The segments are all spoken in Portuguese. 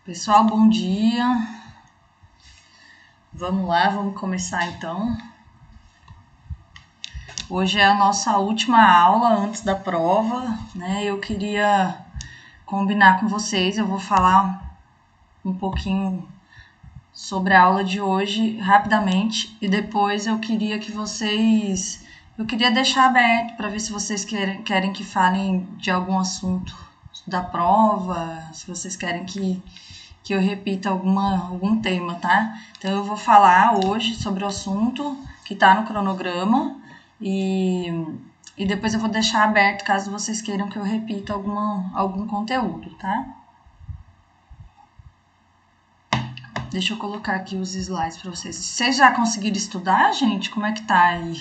Pessoal, bom dia. Vamos lá, vamos começar então. Hoje é a nossa última aula antes da prova, né? Eu queria combinar com vocês, eu vou falar um pouquinho sobre a aula de hoje rapidamente e depois eu queria deixar aberto para ver se vocês querem que falem de algum assunto da prova, se vocês querem que eu repita algum tema, tá? Então, eu vou falar hoje sobre o assunto que está no cronograma e depois eu vou deixar aberto caso vocês queiram que eu repita algum conteúdo, tá? Deixa eu colocar aqui os slides para vocês. Vocês já conseguiram estudar, gente? Como é que tá aí?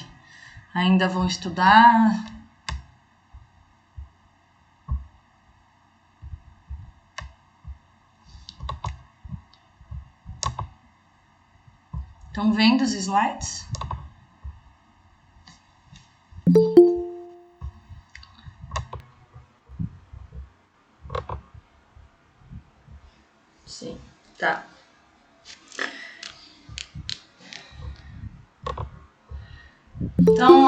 Ainda vão estudar? Estão vendo os slides? Sim, tá. Então,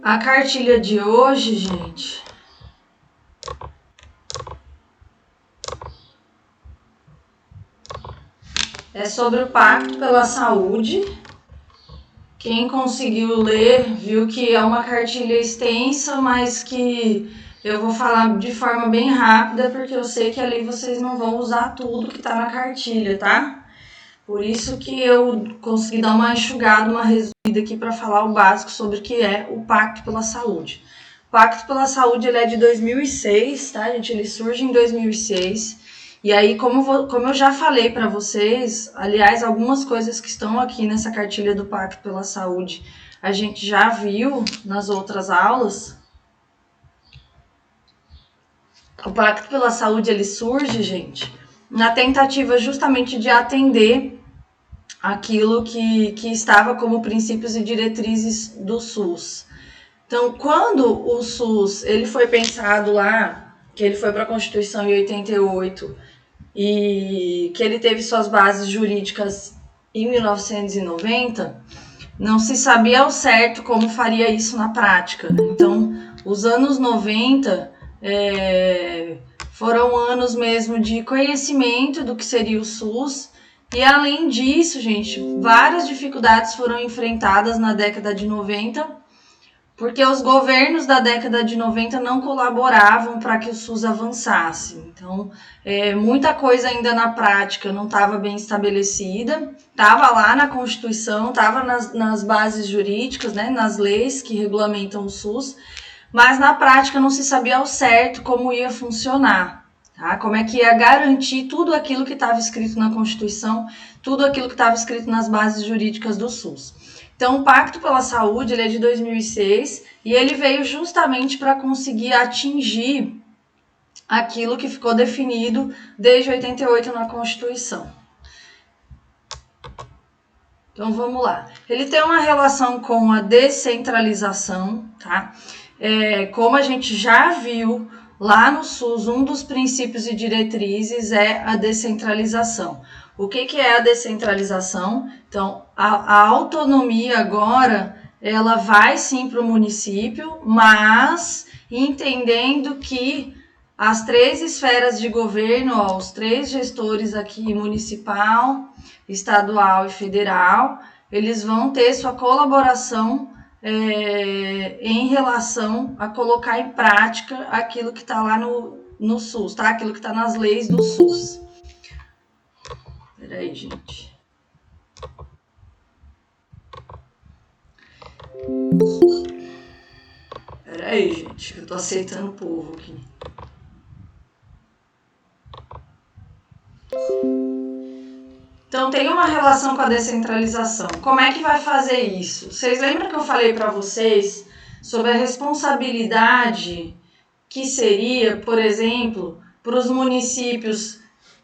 a cartilha de hoje, gente, é sobre o Pacto pela Saúde. Quem conseguiu ler viu que é uma cartilha extensa, mas que eu vou falar de forma bem rápida, porque eu sei que ali vocês não vão usar tudo que está na cartilha, tá? Por isso que eu consegui dar uma enxugada, uma resumida aqui para falar o básico sobre o que é o Pacto pela Saúde. O Pacto pela Saúde ele é de 2006, tá, gente? Ele surge em 2006. E aí, como eu já falei para vocês, aliás, algumas coisas que estão aqui nessa cartilha do Pacto pela Saúde, a gente já viu nas outras aulas. O Pacto pela Saúde, ele surge, gente, na tentativa justamente de atender aquilo que estava como princípios e diretrizes do SUS. Então, quando o SUS ele foi pensado lá, que ele foi para a Constituição em 88 e que ele teve suas bases jurídicas em 1990, não se sabia ao certo como faria isso na prática. Então, os anos 90 foram anos mesmo de conhecimento do que seria o SUS. E além disso, gente, várias dificuldades foram enfrentadas na década de 90, porque os governos da década de 90 não colaboravam para que o SUS avançasse. Então, muita coisa ainda na prática não estava bem estabelecida, estava lá na Constituição, estava nas bases jurídicas, né, nas leis que regulamentam o SUS, mas na prática não se sabia ao certo como ia funcionar. Tá? Como é que ia garantir tudo aquilo que estava escrito na Constituição, tudo aquilo que estava escrito nas bases jurídicas do SUS. Então, o Pacto pela Saúde ele é de 2006 e ele veio justamente para conseguir atingir aquilo que ficou definido desde 88 na Constituição. Então, vamos lá. Ele tem uma relação com a descentralização, tá? Como a gente já viu lá no SUS, um dos princípios e diretrizes é a descentralização. O que é a descentralização? Então, a autonomia agora, ela vai sim para o município, mas entendendo que as 3 esferas de governo, os 3 gestores aqui, municipal, estadual e federal, eles vão ter sua colaboração em relação a colocar em prática aquilo que está lá no SUS, tá? Aquilo que está nas leis do SUS. Peraí, gente. Peraí, gente. Eu tô aceitando o povo aqui. Então, tem uma relação com a descentralização. Como é que vai fazer isso? Vocês lembram que eu falei para vocês sobre a responsabilidade que seria, por exemplo, para os municípios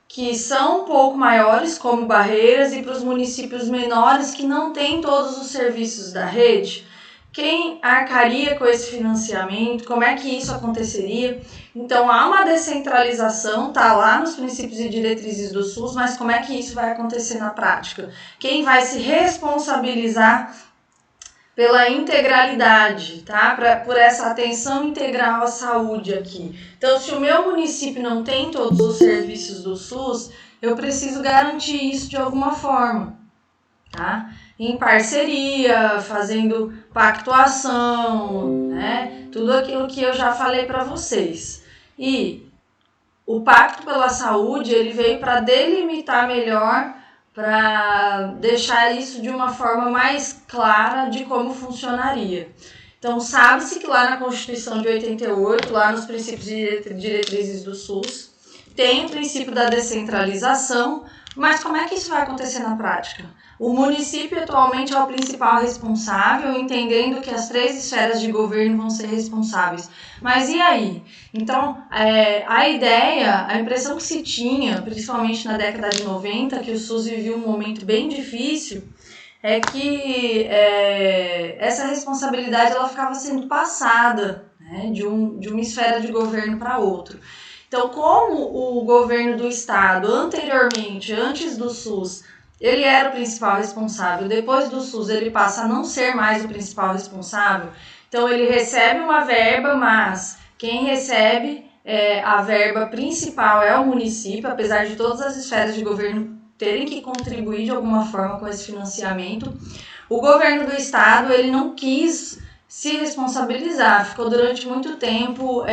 que são um pouco maiores, como Barreiras, e para os municípios menores que não têm todos os serviços da rede? quem arcaria com esse financiamento, como é que isso aconteceria. Então, há uma descentralização, está lá nos princípios e diretrizes do SUS, mas como é que isso vai acontecer na prática? Quem vai se responsabilizar pela integralidade, tá? Por essa atenção integral à saúde aqui. Então, se o meu município não tem todos os serviços do SUS, eu preciso garantir isso de alguma forma, tá? Em parceria, fazendo pactuação, né? Tudo aquilo que eu já falei para vocês. E o Pacto pela Saúde, ele veio para delimitar melhor, para deixar isso de uma forma mais clara de como funcionaria. Então, sabe-se que lá na Constituição de 88, lá nos princípios e diretrizes do SUS, tem o princípio da descentralização, mas como é que isso vai acontecer na prática? O município atualmente é o principal responsável, entendendo que as 3 esferas de governo vão ser responsáveis. Mas e aí? Então, a ideia, a impressão que se tinha, principalmente na década de 90, que o SUS vivia um momento bem difícil, é que essa responsabilidade ela ficava sendo passada, né, de uma esfera de governo para outra. Então, como o governo do estado, anteriormente, antes do SUS, ele era o principal responsável, depois do SUS ele passa a não ser mais o principal responsável, então ele recebe uma verba, mas quem recebe a verba principal é o município, apesar de todas as esferas de governo terem que contribuir de alguma forma com esse financiamento. O governo do estado ele não quis se responsabilizar, ficou durante muito tempo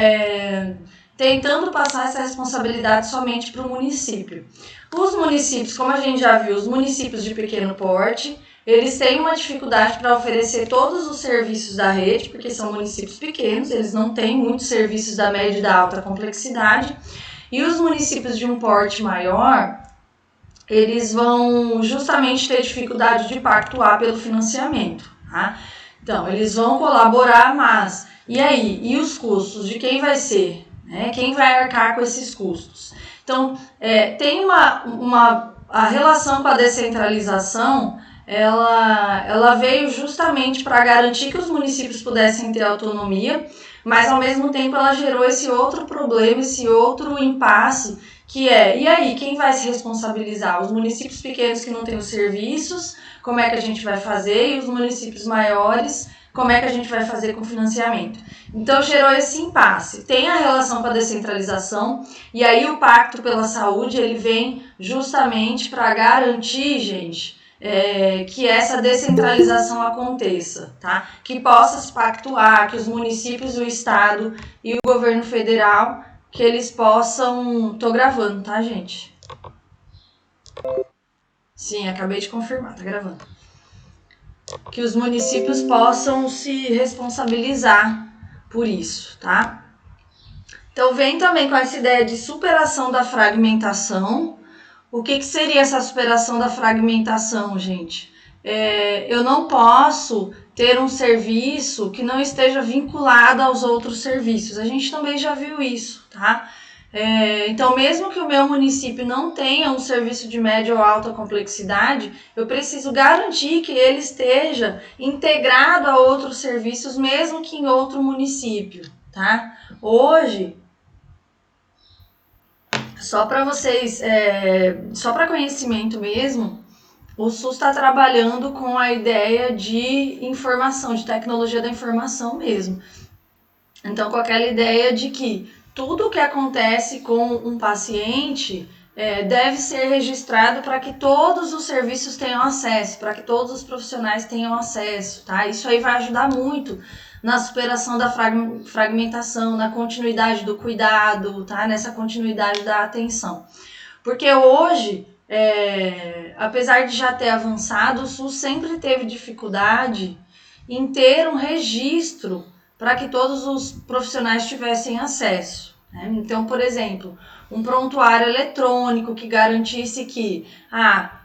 tentando passar essa responsabilidade somente para o município. Os municípios, como a gente já viu, os municípios de pequeno porte, eles têm uma dificuldade para oferecer todos os serviços da rede, porque são municípios pequenos, eles não têm muitos serviços da média e da alta complexidade. E os municípios de um porte maior, eles vão justamente ter dificuldade de pactuar pelo financiamento, tá? Então, eles vão colaborar, mas e aí? E os custos? De quem vai ser? Né? Quem vai arcar com esses custos? Então, tem a relação com a descentralização, ela veio justamente para garantir que os municípios pudessem ter autonomia, mas ao mesmo tempo ela gerou esse outro problema, esse outro impasse, que e aí, quem vai se responsabilizar? Os municípios pequenos que não têm os serviços, como é que a gente vai fazer? E os municípios maiores, como é que a gente vai fazer com o financiamento? Então, gerou esse impasse. Tem a relação com a descentralização, e aí o Pacto pela Saúde, ele vem justamente para garantir, gente, que essa descentralização aconteça, tá? Que possa se pactuar, que os municípios, o Estado e o governo federal, que eles possam... Tô gravando, tá, gente? Sim, acabei de confirmar, tá gravando. Que os municípios possam se responsabilizar por isso, tá? Então, vem também com essa ideia de superação da fragmentação. O que seria essa superação da fragmentação, gente? Eu não posso ter um serviço que não esteja vinculado aos outros serviços. A gente também já viu isso, tá? Então, mesmo que o meu município não tenha um serviço de média ou alta complexidade, eu preciso garantir que ele esteja integrado a outros serviços, mesmo que em outro município, tá? Hoje, só para vocês, só para conhecimento mesmo, o SUS está trabalhando com a ideia de informação, de tecnologia da informação mesmo. Então, com aquela ideia de que tudo o que acontece com um paciente deve ser registrado para que todos os serviços tenham acesso, para que todos os profissionais tenham acesso, tá? Isso aí vai ajudar muito na superação da fragmentação, na continuidade do cuidado, tá? Nessa continuidade da atenção. Porque hoje, apesar de já ter avançado, o SUS sempre teve dificuldade em ter um registro para que todos os profissionais tivessem acesso, né? Então, por exemplo, um prontuário eletrônico que garantisse que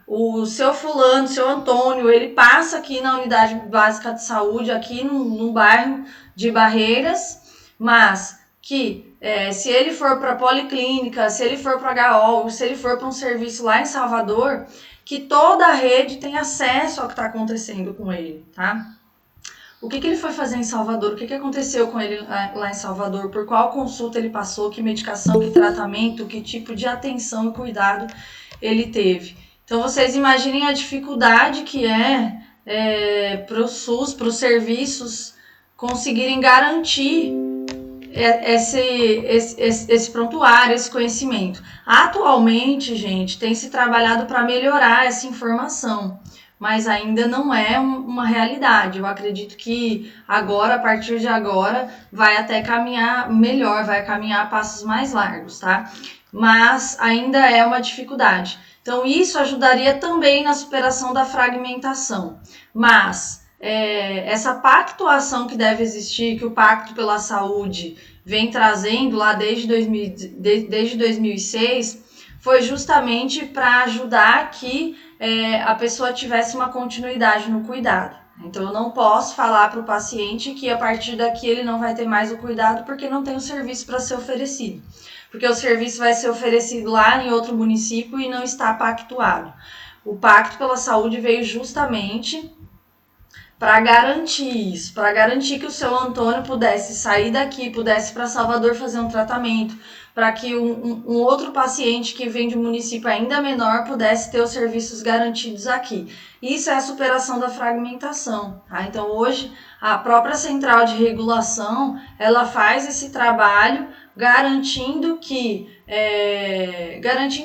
o seu fulano, seu Antônio, ele passa aqui na unidade básica de saúde, aqui no bairro de Barreiras, mas que se ele for para a policlínica, se ele for para a HO, se ele for para um serviço lá em Salvador, que toda a rede tem acesso ao que está acontecendo com ele, tá? o que ele foi fazer em Salvador, o que aconteceu com ele lá em Salvador, por qual consulta ele passou, que medicação, que tratamento, que tipo de atenção e cuidado ele teve. Então vocês imaginem a dificuldade que para o SUS, para os serviços conseguirem garantir esse prontuário, esse conhecimento. Atualmente, gente, tem se trabalhado para melhorar essa informação, mas ainda não é uma realidade. Eu acredito que agora, a partir de agora, vai até caminhar melhor, vai caminhar a passos mais largos, tá? Mas ainda é uma dificuldade. Então, isso ajudaria também na superação da fragmentação. Mas essa pactuação que deve existir, que o Pacto pela Saúde vem trazendo lá desde 2006, foi justamente para ajudar que a pessoa tivesse uma continuidade no cuidado. Então, eu não posso falar para o paciente que a partir daqui ele não vai ter mais o cuidado porque não tem o serviço para ser oferecido. Porque o serviço vai ser oferecido lá em outro município e não está pactuado. O Pacto pela Saúde veio justamente para garantir isso, para garantir que o seu Antônio pudesse sair daqui, pudesse ir para Salvador fazer um tratamento, para que um outro paciente que vem de um município ainda menor pudesse ter os serviços garantidos aqui. Isso é a superação da fragmentação. Tá? Então, hoje, a própria Central de Regulação, ela faz esse trabalho garantindo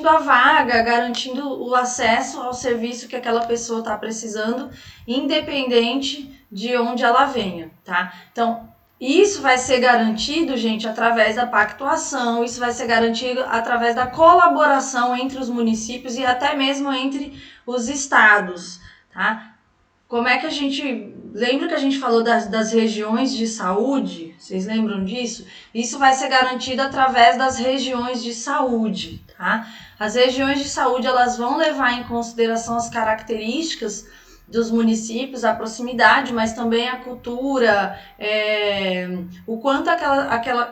a vaga, garantindo o acesso ao serviço que aquela pessoa está precisando, independente de onde ela venha, tá? Então, isso vai ser garantido, gente, através da pactuação, isso vai ser garantido através da colaboração entre os municípios e até mesmo entre os estados, tá? Como é que a gente... Lembra que a gente falou das regiões de saúde? Vocês lembram disso? Isso vai ser garantido através das regiões de saúde, tá? As regiões de saúde, elas vão levar em consideração as características dos municípios, a proximidade, mas também a cultura, o quanto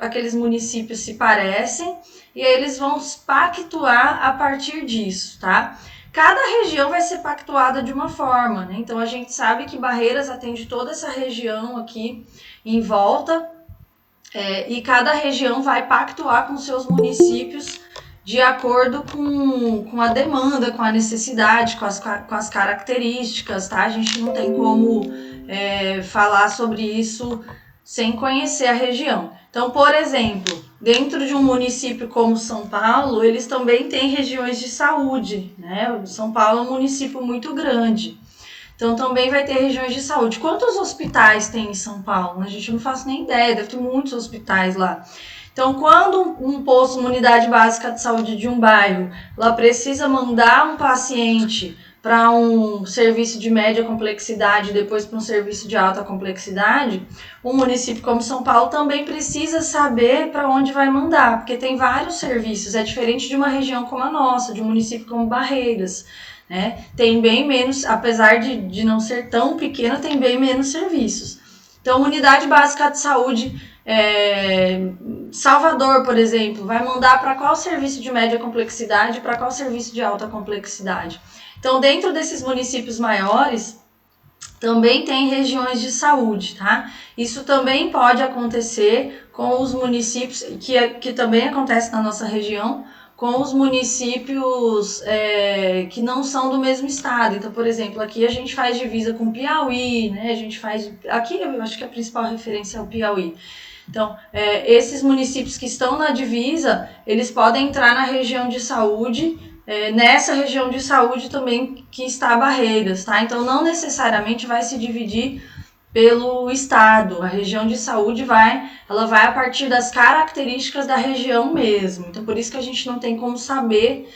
aqueles municípios se parecem, e eles vão pactuar a partir disso, tá? Cada região vai ser pactuada de uma forma, né? Então, a gente sabe que Barreiras atende toda essa região aqui em volta, e cada região vai pactuar com seus municípios de acordo com a demanda, com a necessidade, com as características, tá? A gente não tem como falar sobre isso sem conhecer a região. Então, por exemplo, dentro de um município como São Paulo, eles também têm regiões de saúde, né? São Paulo é um município muito grande, então também vai ter regiões de saúde. Quantos hospitais tem em São Paulo? A gente não faz nem ideia, deve ter muitos hospitais lá. Então, quando um posto, uma unidade básica de saúde de um bairro, ela precisa mandar um paciente para um serviço de média complexidade, depois para um serviço de alta complexidade, um município como São Paulo também precisa saber para onde vai mandar, porque tem vários serviços, é diferente de uma região como a nossa, de um município como Barreiras, né? Tem bem menos, apesar de não ser tão pequena, tem bem menos serviços. Então, unidade básica de saúde, Salvador, por exemplo, vai mandar para qual serviço de média complexidade, para qual serviço de alta complexidade. Então, dentro desses municípios maiores, também tem regiões de saúde, tá? Isso também pode acontecer com os municípios, que também acontece na nossa região, com os municípios que não são do mesmo estado. Então, por exemplo, aqui a gente faz divisa com Piauí, né? Aqui eu acho que a principal referência é o Piauí. Então, esses municípios que estão na divisa, eles podem entrar na região de saúde, nessa região de saúde também que está Barreiras, tá? Então, não necessariamente vai se dividir pelo estado. A região de saúde ela vai a partir das características da região mesmo. Então, por isso que a gente não tem como saber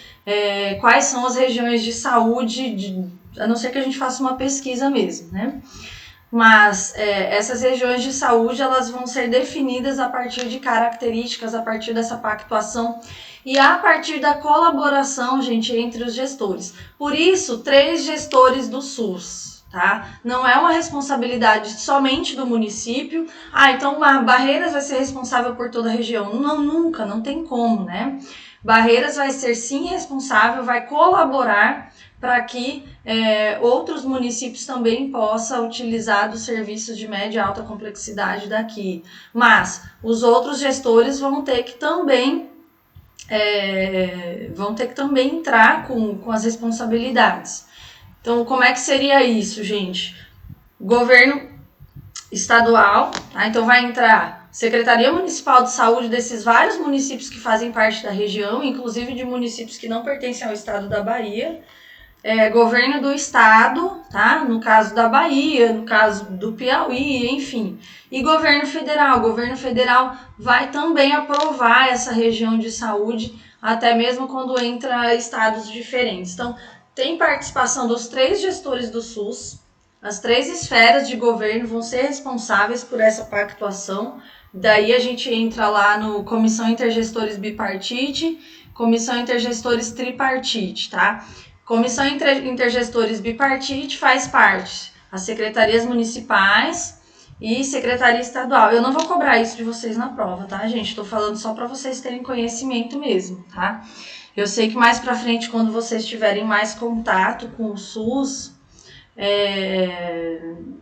quais são as regiões de saúde, a não ser que a gente faça uma pesquisa mesmo, né? Mas essas regiões de saúde, elas vão ser definidas a partir de características, a partir dessa pactuação e a partir da colaboração, gente, entre os gestores. Por isso, 3 gestores do SUS, tá? Não é uma responsabilidade somente do município. Então Barreiras vai ser responsável por toda a região. Não, nunca, não tem como, né? Barreiras vai ser sim responsável, vai colaborar para que outros municípios também possam utilizar dos serviços de média e alta complexidade daqui. Mas os outros gestores vão ter que também entrar com as responsabilidades. Então, como é que seria isso, gente? Governo estadual, tá? Então vai entrar Secretaria Municipal de Saúde desses vários municípios que fazem parte da região, inclusive de municípios que não pertencem ao estado da Bahia, governo do estado, tá? No caso da Bahia, no caso do Piauí, enfim. E governo federal. O governo federal vai também aprovar essa região de saúde, até mesmo quando entra estados diferentes. Então, tem participação dos 3 gestores do SUS, as 3 esferas de governo vão ser responsáveis por essa pactuação. Daí a gente entra lá no Comissão Intergestores Bipartite, Comissão Intergestores Tripartite, tá? Comissão Intergestores Bipartite faz parte as secretarias municipais e secretaria estadual. Eu não vou cobrar isso de vocês na prova, tá, gente? Estou falando só para vocês terem conhecimento mesmo, tá? Eu sei que mais para frente, quando vocês tiverem mais contato com o SUS,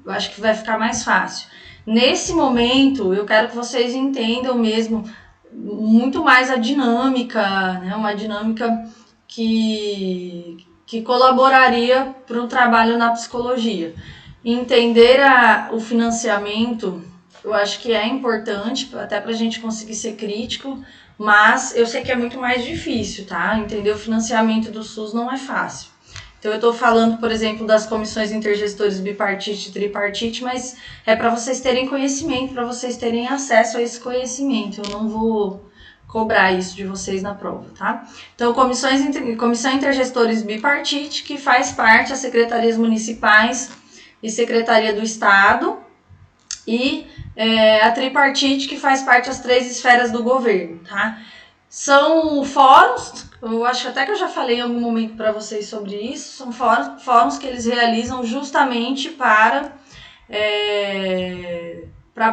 eu acho que vai ficar mais fácil. Nesse momento, eu quero que vocês entendam mesmo muito mais a dinâmica, né? Uma dinâmica que colaboraria para o trabalho na psicologia. Entender o financiamento, eu acho que é importante, até para a gente conseguir ser crítico, mas eu sei que é muito mais difícil, tá? Entender o financiamento do SUS não é fácil. Então, eu estou falando, por exemplo, das comissões intergestores bipartite e tripartite, mas é para vocês terem conhecimento, para vocês terem acesso a esse conhecimento. Eu não vou cobrar isso de vocês na prova, tá? Então, Comissão Intergestores Bipartite, que faz parte das secretarias municipais e Secretaria do Estado, e a Tripartite, que faz parte das 3 esferas do governo, tá? São fóruns, eu acho até que eu já falei em algum momento para vocês sobre isso, são fóruns que eles realizam justamente para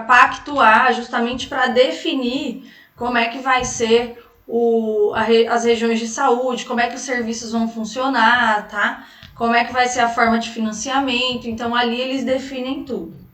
pactuar, justamente para definir como é que vai ser as regiões de saúde, como é que os serviços vão funcionar, tá? Como é que vai ser a forma de financiamento, então ali eles definem tudo.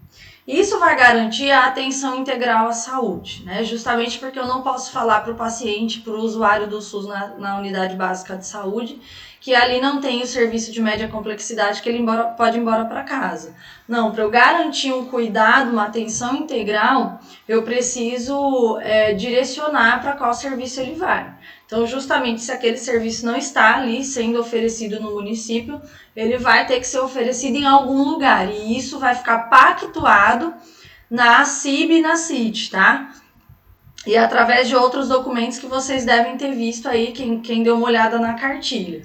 Isso vai garantir a atenção integral à saúde, né? Justamente porque eu não posso falar para o paciente, para o usuário do SUS na unidade básica de saúde, que ali não tem o serviço de média complexidade que ele pode ir embora para casa. Não, para eu garantir um cuidado, uma atenção integral, eu preciso direcionar para qual serviço ele vai. Então, justamente se aquele serviço não está ali sendo oferecido no município, ele vai ter que ser oferecido em algum lugar. E isso vai ficar pactuado na CIB e na CIT, tá? E através de outros documentos que vocês devem ter visto aí, quem deu uma olhada na cartilha.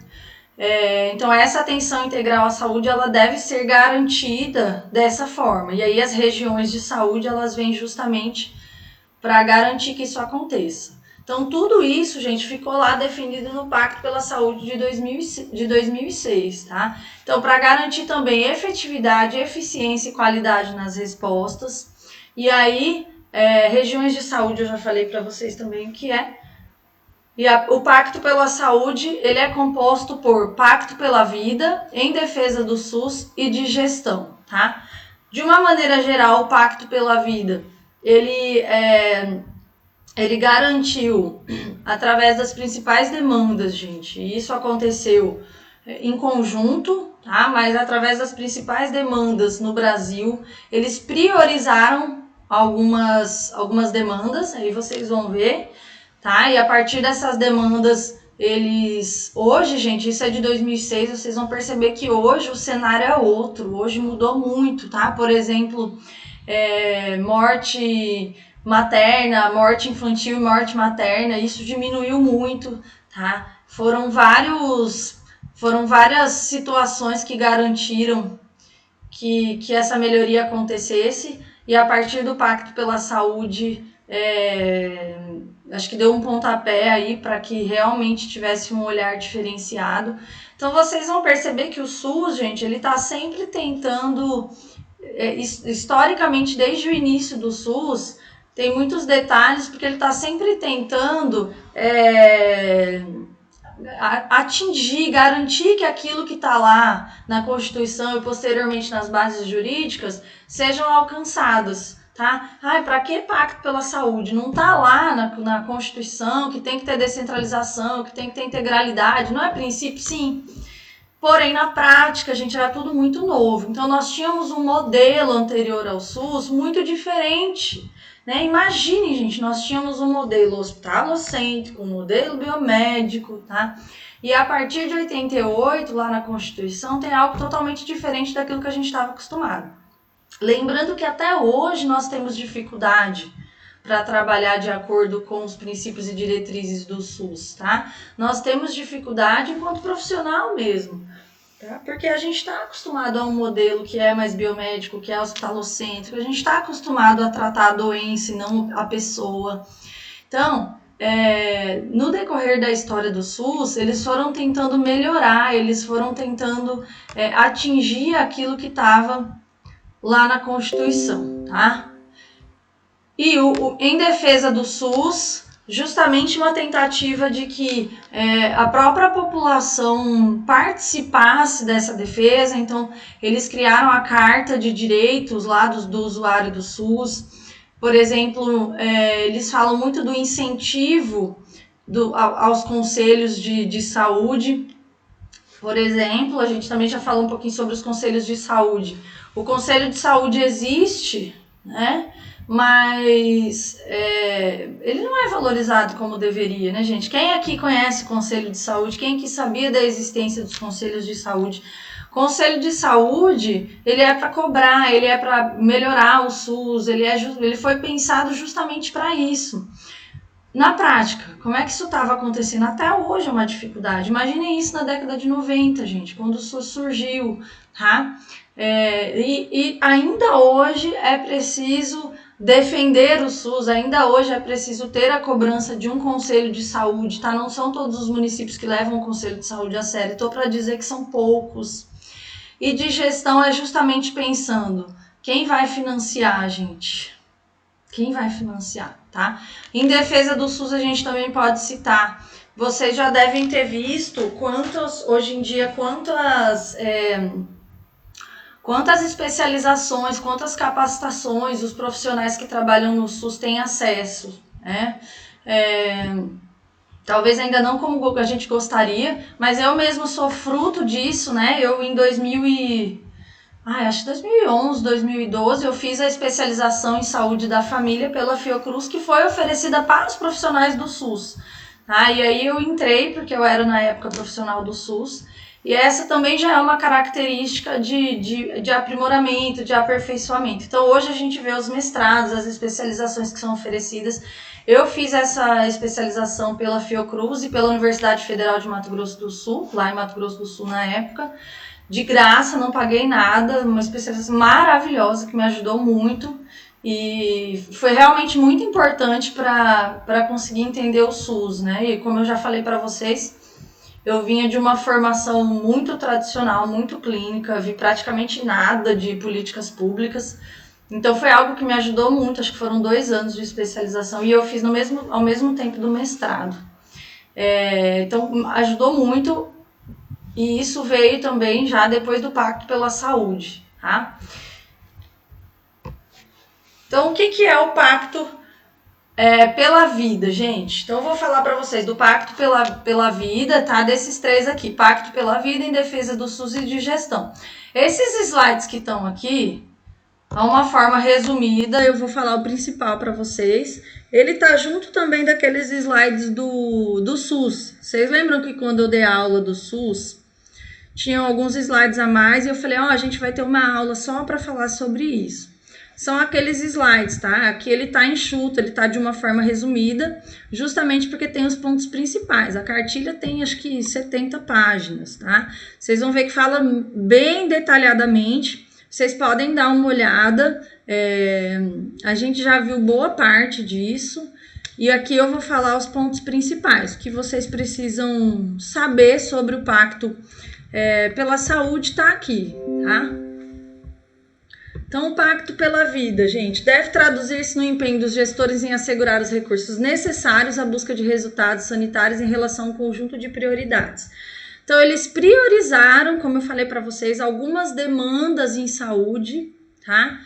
Então, essa atenção integral à saúde, ela deve ser garantida dessa forma. E aí as regiões de saúde, elas vêm justamente para garantir que isso aconteça. Então, tudo isso, gente, ficou lá definido no Pacto pela Saúde de 2006, tá? Então, para garantir também efetividade, eficiência e qualidade nas respostas. E aí, regiões de saúde, eu já falei para vocês também o que é. E o Pacto pela Saúde, ele é composto por Pacto pela Vida, em defesa do SUS e de gestão, tá? De uma maneira geral, o Pacto pela Vida, ele garantiu, através das principais demandas, gente, e isso aconteceu em conjunto, tá? Mas através das principais demandas no Brasil, eles priorizaram algumas demandas, aí vocês vão ver, tá? E a partir dessas demandas, hoje, gente, isso é de 2006, vocês vão perceber que hoje o cenário é outro, hoje mudou muito, tá? Por exemplo, morte materna, morte infantil e morte materna, isso diminuiu muito, tá? Foram várias situações que garantiram que essa melhoria acontecesse, e a partir do Pacto pela Saúde, acho que deu um pontapé aí para que realmente tivesse um olhar diferenciado. Então vocês vão perceber que o SUS, gente, ele está sempre tentando, historicamente, desde o início do SUS, tem muitos detalhes, porque ele está sempre tentando atingir, garantir que aquilo que está lá na Constituição e posteriormente nas bases jurídicas sejam alcançadas. Tá? Para que pacto pela saúde? Não está lá na Constituição que tem que ter descentralização, que tem que ter integralidade. Não é princípio? Sim. Porém, na prática, a gente era tudo muito novo. Então, nós tínhamos um modelo anterior ao SUS muito diferente. Né? Imagine, gente, nós tínhamos um modelo hospitalocêntrico, um modelo biomédico, tá? E a partir de 88, lá na Constituição, tem algo totalmente diferente daquilo que a gente estava acostumado. Lembrando que até hoje nós temos dificuldade para trabalhar de acordo com os princípios e diretrizes do SUS, tá? Nós temos dificuldade enquanto profissional mesmo, tá? Porque a gente está acostumado a um modelo que é mais biomédico, que é hospitalocêntrico, a gente está acostumado a tratar a doença e não a pessoa. Então, no decorrer da história do SUS, eles foram tentando melhorar, eles foram tentando atingir aquilo que estava lá na Constituição, tá? E em defesa do SUS, justamente uma tentativa de que a própria população participasse dessa defesa. Então, eles criaram a Carta de Direitos lá do usuário do SUS. Por exemplo, eles falam muito do incentivo aos conselhos de saúde. Por exemplo, a gente também já falou um pouquinho sobre os conselhos de saúde. O Conselho de Saúde existe, né? Mas ele não é valorizado como deveria, né, gente? Quem aqui conhece Conselho de Saúde? Quem aqui sabia da existência dos Conselhos de Saúde? Conselho de Saúde, ele é para cobrar, ele é para melhorar o SUS, ele foi pensado justamente para isso. Na prática, como é que isso estava acontecendo? Até hoje é uma dificuldade. Imaginem isso na década de 90, gente, quando o SUS surgiu, tá? E ainda hoje é preciso defender o SUS, ainda hoje é preciso ter a cobrança de um conselho de saúde, tá? Não são todos os municípios que levam o conselho de saúde a sério, estou para dizer que são poucos. E de gestão é justamente pensando, quem vai financiar, gente? Quem vai financiar, tá? Em defesa do SUS a gente também pode citar, vocês já devem ter visto hoje em dia, quantas especializações, quantas capacitações os profissionais que trabalham no SUS têm acesso, né? Talvez ainda não como a gente gostaria, mas eu mesmo sou fruto disso, né? Eu em 2011, 2012, eu fiz a especialização em saúde da família pela Fiocruz, que foi oferecida para os profissionais do SUS. Tá? E aí eu entrei, porque eu era na época profissional do SUS, e essa também já é uma característica de aprimoramento, de aperfeiçoamento. Então hoje a gente vê os mestrados, as especializações que são oferecidas. Eu fiz essa especialização pela Fiocruz e pela Universidade Federal de Mato Grosso do Sul, lá em Mato Grosso do Sul na época, de graça, não paguei nada, uma especialização maravilhosa que me ajudou muito e foi realmente muito importante para conseguir entender o SUS, né? E como eu já falei para vocês, eu vinha de uma formação muito tradicional, muito clínica, vi praticamente nada de políticas públicas, então foi algo que me ajudou muito, acho que foram 2 anos de especialização e eu fiz ao mesmo tempo do mestrado. Então ajudou muito. E isso veio também já depois do Pacto pela Saúde, tá? Então, o que é o Pacto pela Vida, gente? Então, eu vou falar para vocês do Pacto pela Vida, tá? Desses 3 aqui, Pacto pela Vida em defesa do SUS e de gestão. Esses slides que estão aqui, há uma forma resumida, eu vou falar o principal para vocês. Ele tá junto também daqueles slides do SUS. Vocês lembram que quando eu dei a aula do SUS, tinham alguns slides a mais e eu falei, a gente vai ter uma aula só para falar sobre isso. São aqueles slides, tá? Aqui ele tá enxuto, ele tá de uma forma resumida, justamente porque tem os pontos principais. A cartilha tem, acho que, 70 páginas, tá? Vocês vão ver que fala bem detalhadamente. Vocês podem dar uma olhada. A gente já viu boa parte disso. E aqui eu vou falar os pontos principais, que vocês precisam saber sobre o Pacto pela Saúde, tá aqui, tá? Então, o Pacto pela Vida, gente, deve traduzir-se no empenho dos gestores em assegurar os recursos necessários à busca de resultados sanitários em relação a um conjunto de prioridades. Então, eles priorizaram, como eu falei para vocês, algumas demandas em saúde, tá?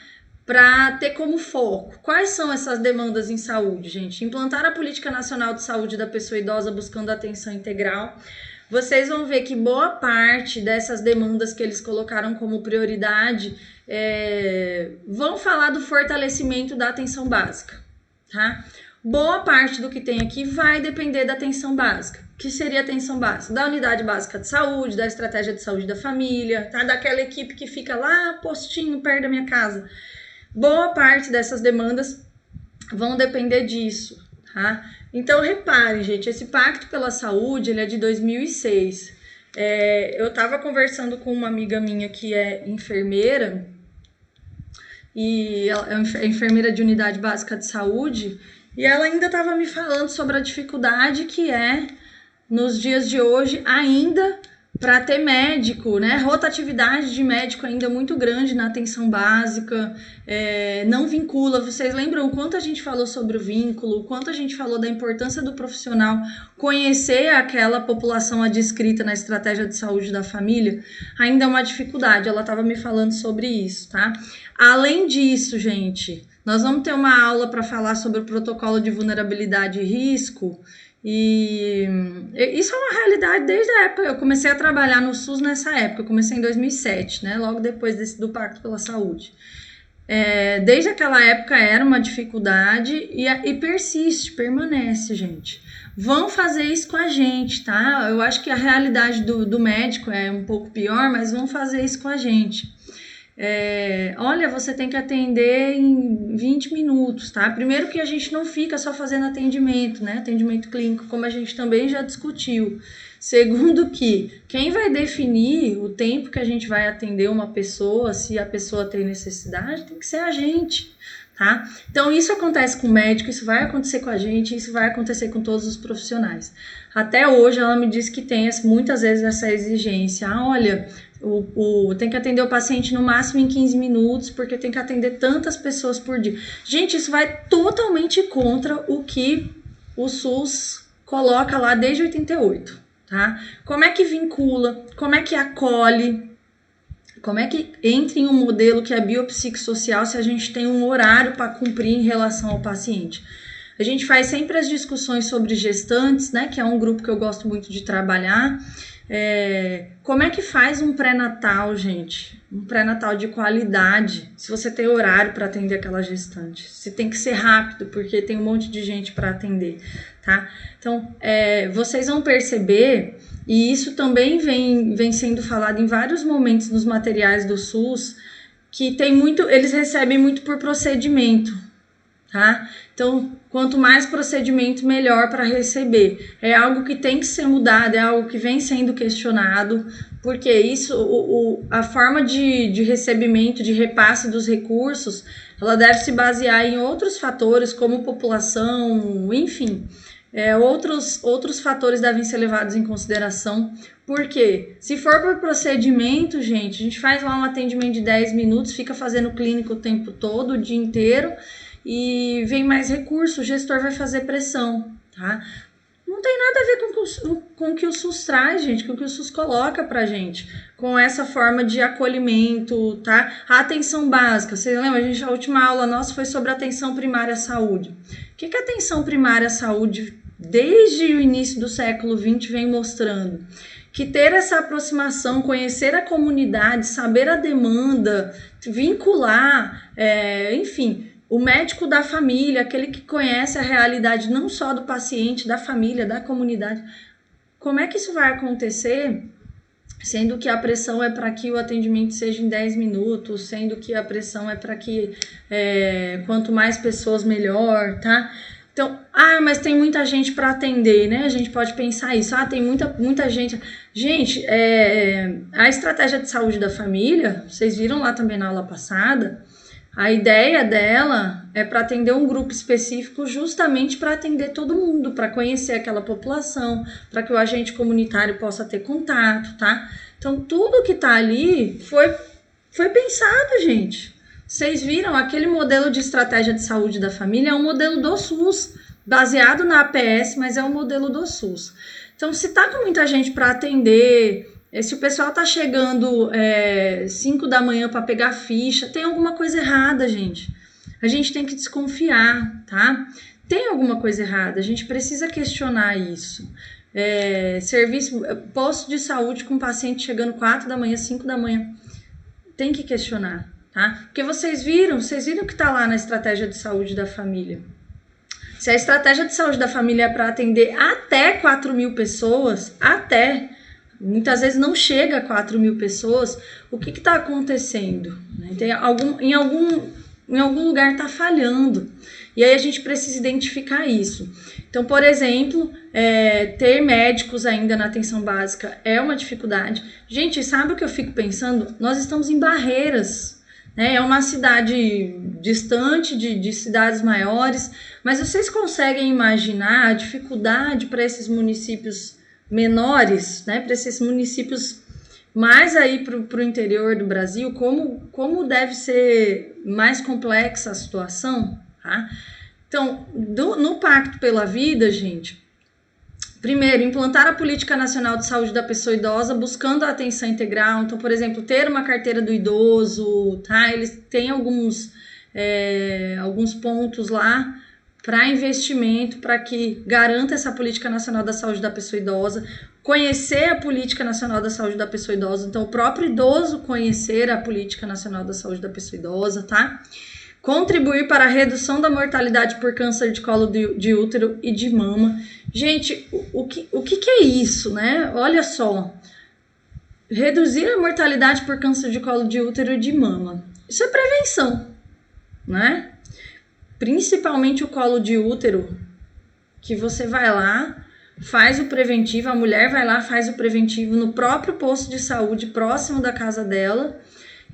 Para ter como foco. Quais são essas demandas em saúde, gente? Implantar a Política Nacional de Saúde da Pessoa Idosa buscando atenção integral. Vocês vão ver que boa parte dessas demandas que eles colocaram como prioridade vão falar do fortalecimento da atenção básica, tá? Boa parte do que tem aqui vai depender da atenção básica. O que seria a atenção básica? Da unidade básica de saúde, da estratégia de saúde da família, tá? Daquela equipe que fica lá, postinho, perto da minha casa. Boa parte dessas demandas vão depender disso, tá? Então, reparem, gente, esse Pacto pela Saúde, ele é de 2006. Eu estava conversando com uma amiga minha que é enfermeira, e ela é enfermeira de unidade básica de saúde, e ela ainda estava me falando sobre a dificuldade que é, nos dias de hoje, ainda para ter médico, né? Rotatividade de médico ainda muito grande na atenção básica, não vincula. Vocês lembram o quanto a gente falou sobre o vínculo, o quanto a gente falou da importância do profissional conhecer aquela população adscrita na estratégia de saúde da família? Ainda é uma dificuldade, ela estava me falando sobre isso, tá? Além disso, gente, nós vamos ter uma aula para falar sobre o protocolo de vulnerabilidade e risco. E isso é uma realidade desde a época. Eu comecei a trabalhar no SUS nessa época, eu comecei em 2007, né? Logo depois do Pacto pela Saúde. Desde aquela época era uma dificuldade e persiste, permanece, gente. Vão fazer isso com a gente, tá? Eu acho que a realidade do médico é um pouco pior, mas vão fazer isso com a gente. Olha, você tem que atender em 20 minutos, tá? Primeiro que a gente não fica só fazendo atendimento, né? Atendimento clínico, como a gente também já discutiu. Segundo que quem vai definir o tempo que a gente vai atender uma pessoa, se a pessoa tem necessidade, tem que ser a gente, tá? Então isso acontece com o médico, isso vai acontecer com a gente, isso vai acontecer com todos os profissionais. Até hoje ela me disse que tem muitas vezes essa exigência. Olha, tem que atender o paciente no máximo em 15 minutos, porque tem que atender tantas pessoas por dia. Gente, isso vai totalmente contra o que o SUS coloca lá desde 88, tá? Como é que vincula, como é que acolhe, como é que entra em um modelo que é biopsicossocial se a gente tem um horário para cumprir em relação ao paciente? A gente faz sempre as discussões sobre gestantes, né, que é um grupo que eu gosto muito de trabalhar. Como é que faz um pré-natal, gente? Um pré-natal de qualidade, se você tem horário para atender aquela gestante. Se tem que ser rápido, porque tem um monte de gente para atender, tá? Então, vocês vão perceber, e isso também vem sendo falado em vários momentos nos materiais do SUS, que eles recebem muito por procedimento, tá? Então, quanto mais procedimento, melhor para receber. É algo que tem que ser mudado, é algo que vem sendo questionado, porque a forma de recebimento, de repasse dos recursos, ela deve se basear em outros fatores, como população, enfim. Outros fatores devem ser levados em consideração, porque se for por procedimento, gente, a gente faz lá um atendimento de 10 minutos, fica fazendo clínico o tempo todo, o dia inteiro, e vem mais recurso, o gestor vai fazer pressão, tá? Não tem nada a ver com o que o SUS traz, gente, com o que o SUS coloca pra gente, com essa forma de acolhimento, tá? A atenção básica, vocês lembram? A última aula nossa foi sobre atenção primária à saúde. O que a atenção primária à saúde, desde o início do século XX, vem mostrando? Que ter essa aproximação, conhecer a comunidade, saber a demanda, vincular, enfim... O médico da família, aquele que conhece a realidade não só do paciente, da família, da comunidade. Como é que isso vai acontecer, sendo que a pressão é para que o atendimento seja em 10 minutos, sendo que a pressão é para que quanto mais pessoas, melhor, tá? Então, mas tem muita gente para atender, né? A gente pode pensar isso. Tem muita gente. Gente, a estratégia de saúde da família, vocês viram lá também na aula passada, a ideia dela é para atender um grupo específico, justamente para atender todo mundo, para conhecer aquela população, para que o agente comunitário possa ter contato, tá? Então, tudo que tá ali foi pensado, gente. Vocês viram, aquele modelo de estratégia de saúde da família é um modelo do SUS, baseado na APS, mas é um modelo do SUS. Então, se tá com muita gente para atender, se o pessoal tá chegando 5 da manhã para pegar ficha, tem alguma coisa errada, gente. A gente tem que desconfiar, tá? Tem alguma coisa errada, a gente precisa questionar isso. Posto de saúde com paciente chegando 4 da manhã, 5 da manhã, tem que questionar, tá? Porque vocês viram que tá lá na estratégia de saúde da família. Se a estratégia de saúde da família é para atender até 4.000 pessoas, muitas vezes não chega a 4.000 pessoas, o que está acontecendo? Em algum lugar está falhando. E aí a gente precisa identificar isso. Então, por exemplo, ter médicos ainda na atenção básica é uma dificuldade. Gente, sabe o que eu fico pensando? Nós estamos em Barreiras, né? É uma cidade distante de cidades maiores, mas vocês conseguem imaginar a dificuldade para esses municípios menores, né? Para esses municípios mais aí para o interior do Brasil, como deve ser mais complexa a situação, tá? Então, no Pacto pela Vida, gente, primeiro, implantar a Política Nacional de Saúde da Pessoa Idosa, buscando a atenção integral. Então, por exemplo, ter uma carteira do idoso, tá? Eles têm alguns pontos lá para investimento, para que garanta essa Política Nacional da Saúde da Pessoa Idosa, conhecer a Política Nacional da Saúde da Pessoa Idosa, então o próprio idoso conhecer a Política Nacional da Saúde da Pessoa Idosa, tá? Contribuir para a redução da mortalidade por câncer de colo de útero e de mama. Gente, o que é isso, né? Olha só, reduzir a mortalidade por câncer de colo de útero e de mama. Isso é prevenção, né? Principalmente o colo de útero, que você vai lá, faz o preventivo, a mulher vai lá, faz o preventivo no próprio posto de saúde próximo da casa dela,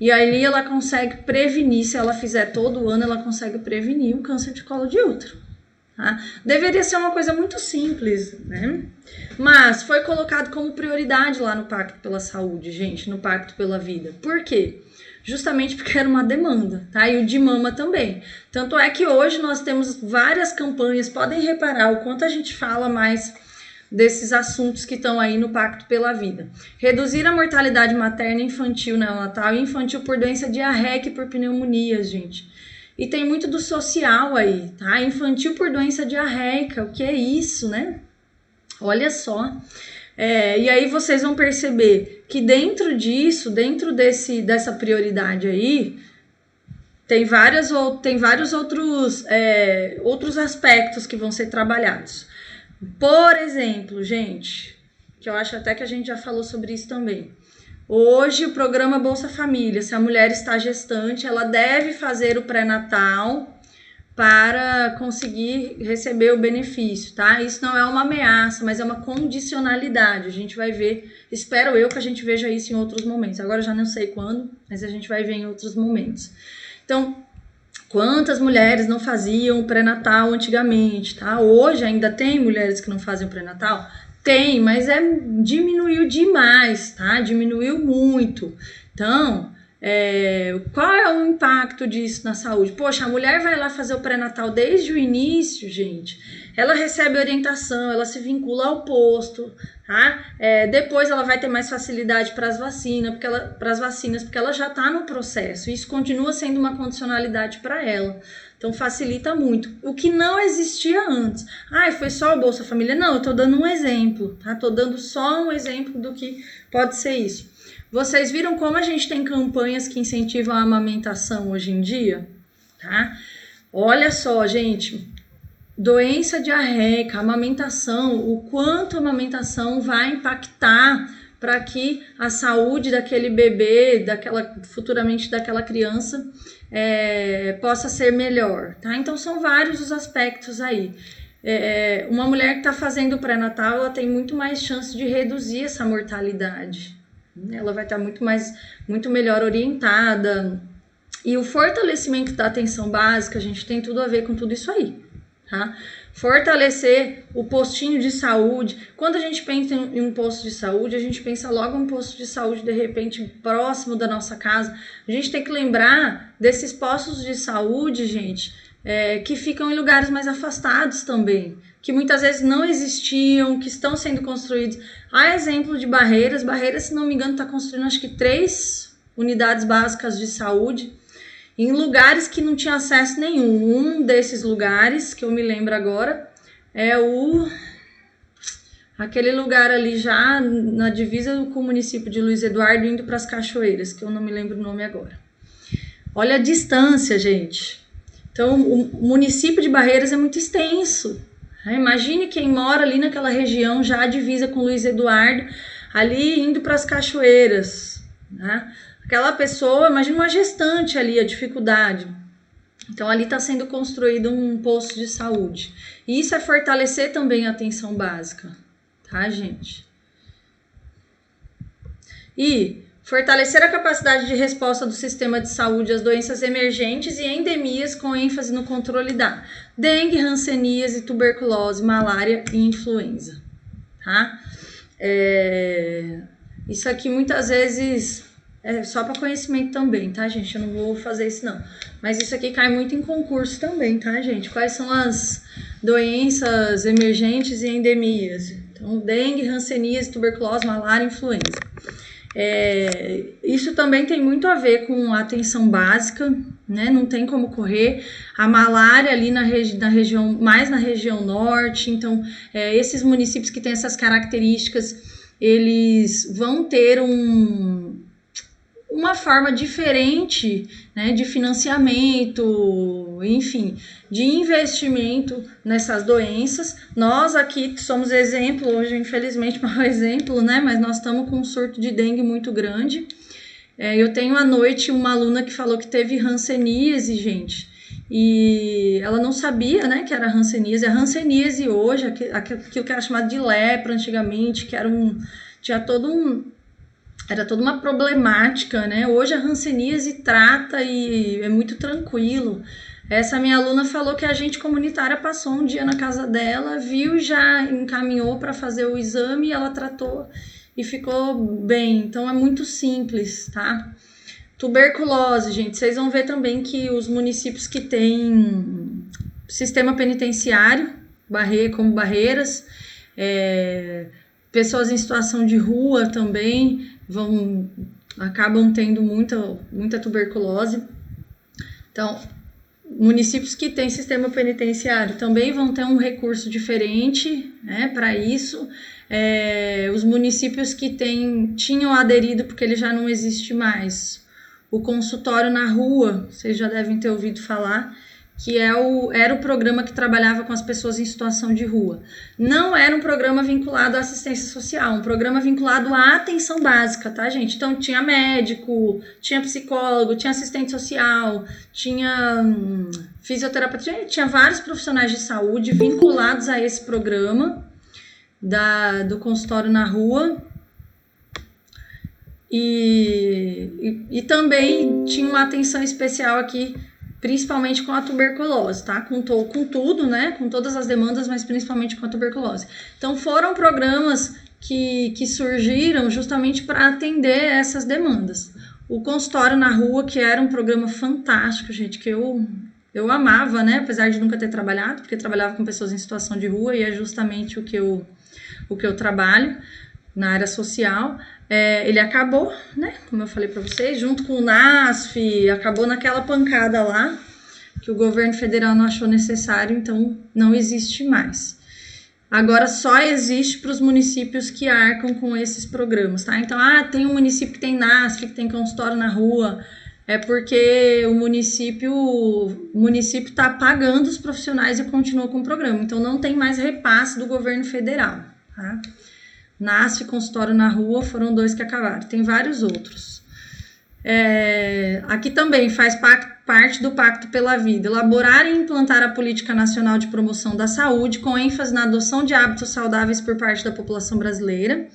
e aí ela consegue prevenir, se ela fizer todo ano, ela consegue prevenir o câncer de colo de útero. Tá? Deveria ser uma coisa muito simples, né? Mas foi colocado como prioridade lá no Pacto pela Saúde, gente, no Pacto pela Vida. Por quê? Justamente porque era uma demanda, tá? E o de mama também. Tanto é que hoje nós temos várias campanhas, podem reparar o quanto a gente fala mais desses assuntos que estão aí no Pacto pela Vida. Reduzir a mortalidade materna, infantil, neonatal e infantil por doença diarreica e por pneumonias, gente. E tem muito do social aí, tá? Infantil por doença diarreica, o que é isso, né? Olha só. E aí vocês vão perceber que dentro disso, dessa prioridade aí, tem vários outros aspectos que vão ser trabalhados. Por exemplo, gente, que eu acho até que a gente já falou sobre isso também. Hoje, o programa Bolsa Família, se a mulher está gestante, ela deve fazer o pré-natal para conseguir receber o benefício, tá? Isso não é uma ameaça, mas é uma condicionalidade. A gente vai ver, espero eu que a gente veja isso em outros momentos. Agora eu já não sei quando, mas a gente vai ver em outros momentos. Então, quantas mulheres não faziam o pré-natal antigamente, tá? Hoje ainda tem mulheres que não fazem o pré-natal? Tem, mas diminuiu demais, tá? Diminuiu muito. Então, qual é o impacto disso na saúde? Poxa, a mulher vai lá fazer o pré-natal desde o início, gente. Ela recebe orientação, ela se vincula ao posto, tá? Depois ela vai ter mais facilidade para as vacinas, porque ela já está no processo. Isso continua sendo uma condicionalidade para ela. Então facilita muito. O que não existia antes. Foi só o Bolsa Família? Não, eu tô dando um exemplo, tá? Tô dando só um exemplo do que pode ser isso. Vocês viram como a gente tem campanhas que incentivam a amamentação hoje em dia? Tá? Olha só, gente. Doença diarreica, amamentação, o quanto a amamentação vai impactar para que a saúde daquele bebê, futuramente daquela criança, possa ser melhor, tá? Então são vários os aspectos aí. Uma mulher que está fazendo o pré-natal, ela tem muito mais chance de reduzir essa mortalidade. Ela vai estar muito melhor orientada. E o fortalecimento da atenção básica, a gente tem tudo a ver com tudo isso aí, tá? Fortalecer o postinho de saúde. Quando a gente pensa em um posto de saúde, a gente pensa logo em um posto de saúde, de repente, próximo da nossa casa. A gente tem que lembrar desses postos de saúde, gente, que ficam em lugares mais afastados também, que muitas vezes não existiam, que estão sendo construídos. Há exemplo de Barreiras. Barreiras, se não me engano, está construindo acho que 3 unidades básicas de saúde em lugares que não tinha acesso nenhum. Um desses lugares, que eu me lembro agora, é aquele lugar ali já na divisa com o município de Luiz Eduardo, indo para as Cachoeiras, que eu não me lembro o nome agora. Olha a distância, gente. Então, o município de Barreiras é muito extenso. Imagine quem mora ali naquela região, já a divisa com Luiz Eduardo, ali indo para as Cachoeiras, né? Aquela pessoa, imagina uma gestante ali, a dificuldade. Então, ali está sendo construído um posto de saúde. E isso é fortalecer também a atenção básica, tá, gente? E fortalecer a capacidade de resposta do sistema de saúde às doenças emergentes e endemias, com ênfase no controle da dengue, hanseníase, tuberculose, malária e influenza, tá? Isso aqui muitas vezes é só para conhecimento também, tá, gente? Eu não vou fazer isso, não. Mas isso aqui cai muito em concurso também, tá, gente? Quais são as doenças emergentes e endemias? Então, dengue, hanseníase, tuberculose, malária e influenza. Isso também tem muito a ver com a atenção básica, né? Não tem como correr. A malária ali na região, mais na região norte. Então, esses municípios que têm essas características, eles vão ter uma forma diferente, né, de financiamento, enfim, de investimento nessas doenças. Nós aqui somos exemplo, hoje infelizmente mau exemplo, né, mas nós estamos com um surto de dengue muito grande. Eu tenho à noite uma aluna que falou que teve hanseníase, gente, e ela não sabia, né, que era hanseníase. A hanseníase hoje, aquilo que era chamado de lepra antigamente, que tinha era toda uma problemática, né? Hoje a hanseníase trata e é muito tranquilo. Essa minha aluna falou que a agente comunitária passou um dia na casa dela, viu e já encaminhou para fazer o exame, ela tratou e ficou bem. Então é muito simples, tá? Tuberculose, gente, vocês vão ver também que os municípios que têm sistema penitenciário, como Barreiras, pessoas em situação de rua também acabam tendo muita tuberculose. Então, municípios que têm sistema penitenciário também vão ter um recurso diferente, né, para isso. Os municípios que tinham aderido, porque ele já não existe mais, o consultório na rua, vocês já devem ter ouvido falar, que era o programa que trabalhava com as pessoas em situação de rua. Não era um programa vinculado à assistência social, um programa vinculado à atenção básica, tá, gente? Então, tinha médico, tinha psicólogo, tinha assistente social, tinha fisioterapeuta, tinha vários profissionais de saúde vinculados a esse programa do consultório na rua. E também tinha uma atenção especial aqui, principalmente com a tuberculose, tá? Com tudo, né? Com todas as demandas, mas principalmente com a tuberculose. Então, foram programas que surgiram justamente para atender essas demandas. O consultório na rua, que era um programa fantástico, gente, que eu amava, né? Apesar de nunca ter trabalhado, porque trabalhava com pessoas em situação de rua e é justamente o que eu trabalho na área social. Ele acabou, né, como eu falei para vocês, junto com o NASF, acabou naquela pancada lá, que o governo federal não achou necessário, então não existe mais. Agora só existe para os municípios que arcam com esses programas, tá? Então, tem um município que tem NASF, que tem consultório na rua, é porque o município está pagando os profissionais e continua com o programa, então não tem mais repasse do governo federal, tá? NASF e consultório na rua foram 2 que acabaram. Tem vários outros. Aqui também faz parte do Pacto pela Vida. Elaborar e implantar a Política Nacional de Promoção da Saúde, com ênfase na adoção de hábitos saudáveis por parte da população brasileira,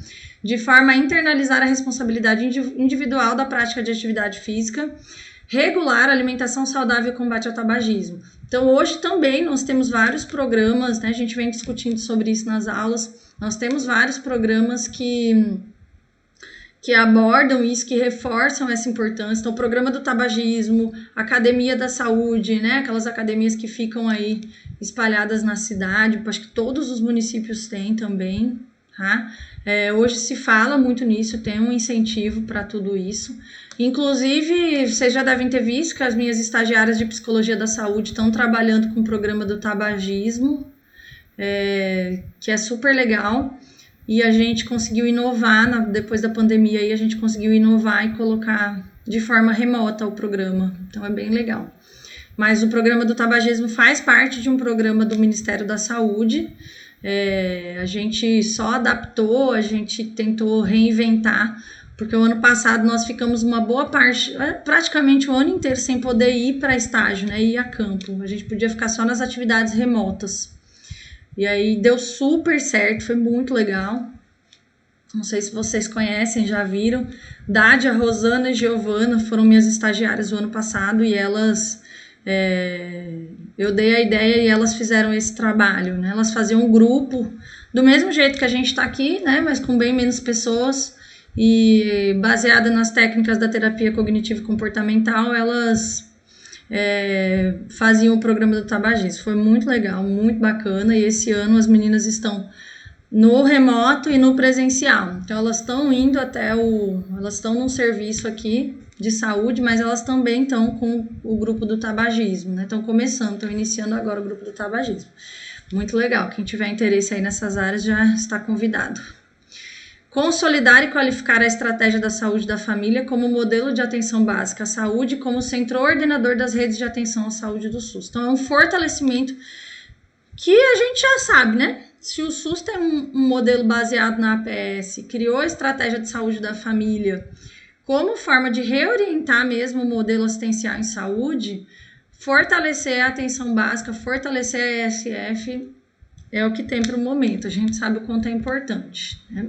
de forma a internalizar a responsabilidade individual da prática de atividade física, regular a alimentação saudável e combate ao tabagismo. Então, hoje também nós temos vários programas, né? A gente vem discutindo sobre isso nas aulas. Nós temos vários programas que abordam isso, que reforçam essa importância. Então, o programa do tabagismo, academia da saúde, né? Aquelas academias que ficam aí espalhadas na cidade, acho que todos os municípios têm também, tá? Hoje se fala muito nisso, tem um incentivo para tudo isso. Inclusive, vocês já devem ter visto que as minhas estagiárias de psicologia da saúde estão trabalhando com o programa do tabagismo, que é super legal. E a gente conseguiu inovar, depois da pandemia, aí a gente conseguiu inovar e colocar de forma remota o programa. Então, é bem legal. Mas o programa do tabagismo faz parte de um programa do Ministério da Saúde. A gente só adaptou, a gente tentou reinventar, porque o ano passado nós ficamos uma boa parte, praticamente o ano inteiro, sem poder ir para estágio, né, ir a campo. A gente podia ficar só nas atividades remotas. E aí deu super certo, foi muito legal. Não sei se vocês conhecem, já viram. Dádia, Rosana e Giovana foram minhas estagiárias do ano passado e elas... eu dei a ideia e elas fizeram esse trabalho, né? Elas faziam um grupo, do mesmo jeito que a gente está aqui, né? Mas com bem menos pessoas e baseada nas técnicas da terapia cognitivo-comportamental, elas... faziam o programa do tabagismo. Foi muito legal, muito bacana, e esse ano as meninas estão no remoto e no presencial. Então elas estão indo elas estão num serviço aqui de saúde, mas elas também estão com o grupo do tabagismo, né? Estão iniciando agora o grupo do tabagismo. Muito legal, quem tiver interesse aí nessas áreas já está convidado. Consolidar e qualificar a estratégia da saúde da família como modelo de atenção básica à saúde, como centro ordenador das redes de atenção à saúde do SUS. Então, é um fortalecimento que a gente já sabe, né? Se o SUS tem um modelo baseado na APS, criou a estratégia de saúde da família como forma de reorientar mesmo o modelo assistencial em saúde, fortalecer a atenção básica, fortalecer a ESF é o que tem para o momento. A gente sabe o quanto é importante, né?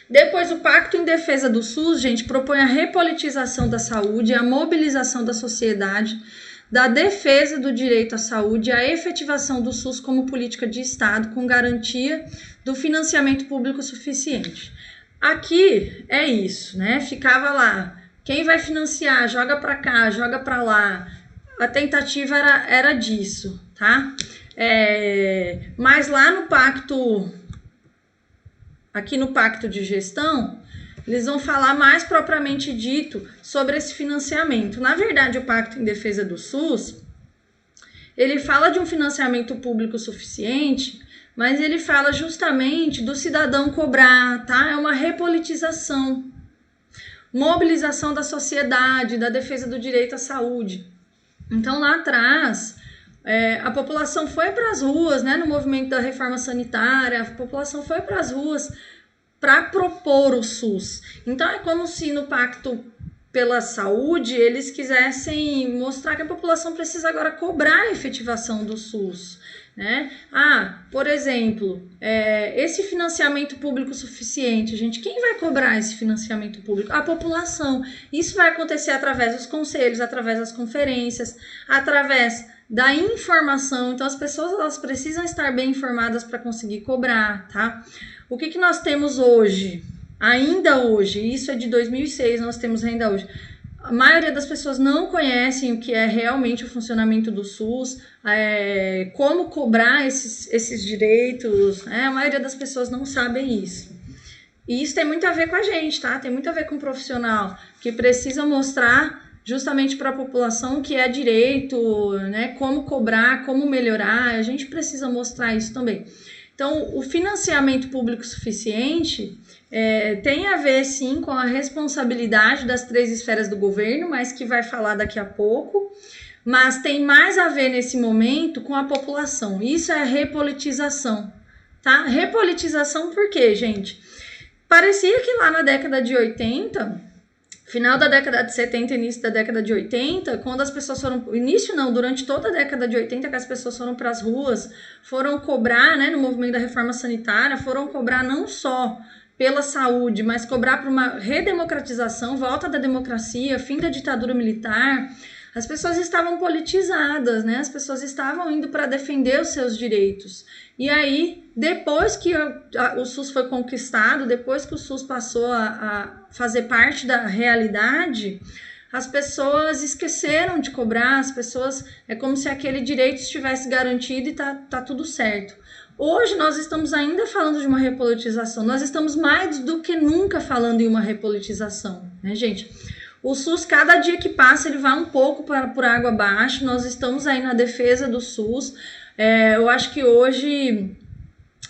Depois, o Pacto em Defesa do SUS, gente, propõe a repolitização da saúde, a mobilização da sociedade, da defesa do direito à saúde e a efetivação do SUS como política de Estado, com garantia do financiamento público suficiente. Aqui é isso, né? Ficava lá, quem vai financiar, joga para cá, joga para lá. A tentativa era disso, tá? Mas lá no Pacto... Aqui no Pacto de Gestão, eles vão falar mais propriamente dito sobre esse financiamento. Na verdade, o Pacto em Defesa do SUS, ele fala de um financiamento público suficiente, mas ele fala justamente do cidadão cobrar, tá? É uma repolitização, mobilização da sociedade, da defesa do direito à saúde. Então, lá atrás... a população foi para as ruas, né, no movimento da reforma sanitária, a população foi para as ruas para propor o SUS. Então, é como se no Pacto pela Saúde eles quisessem mostrar que a população precisa agora cobrar a efetivação do SUS, né? Por exemplo, esse financiamento público suficiente, gente, quem vai cobrar esse financiamento público? A população. Isso vai acontecer através dos conselhos, através das conferências, através da informação. Então, as pessoas elas precisam estar bem informadas para conseguir cobrar, tá? O que nós temos hoje? Ainda hoje, isso é de 2006, nós temos ainda hoje. A maioria das pessoas não conhecem o que é realmente o funcionamento do SUS, como cobrar esses direitos, né? A maioria das pessoas não sabem isso. E isso tem muito a ver com a gente, tá? Tem muito a ver com o profissional, que precisa mostrar justamente para a população que é direito, né? Como cobrar, como melhorar, a gente precisa mostrar isso também. Então, o financiamento público suficiente tem a ver, sim, com a responsabilidade das 3 esferas do governo, mas que vai falar daqui a pouco, mas tem mais a ver nesse momento com a população. Isso é repolitização, tá? Repolitização por quê, gente? Parecia que lá na década de 80... Final da década de 70, início da década de 80, quando as pessoas foram... Início não, durante toda a década de 80 que as pessoas foram para as ruas, foram cobrar, né, no movimento da reforma sanitária, foram cobrar não só pela saúde, mas cobrar por uma redemocratização, volta da democracia, fim da ditadura militar, as pessoas estavam politizadas, né? As pessoas estavam indo para defender os seus direitos. E aí, depois que o SUS foi conquistado, depois que o SUS passou a fazer parte da realidade, as pessoas esqueceram de cobrar, as pessoas, é como se aquele direito estivesse garantido e tá tudo certo. Hoje nós estamos ainda falando de uma repolitização, nós estamos mais do que nunca falando em uma repolitização, né, gente? O SUS, cada dia que passa, ele vai um pouco por água abaixo, nós estamos aí na defesa do SUS. Eu acho que hoje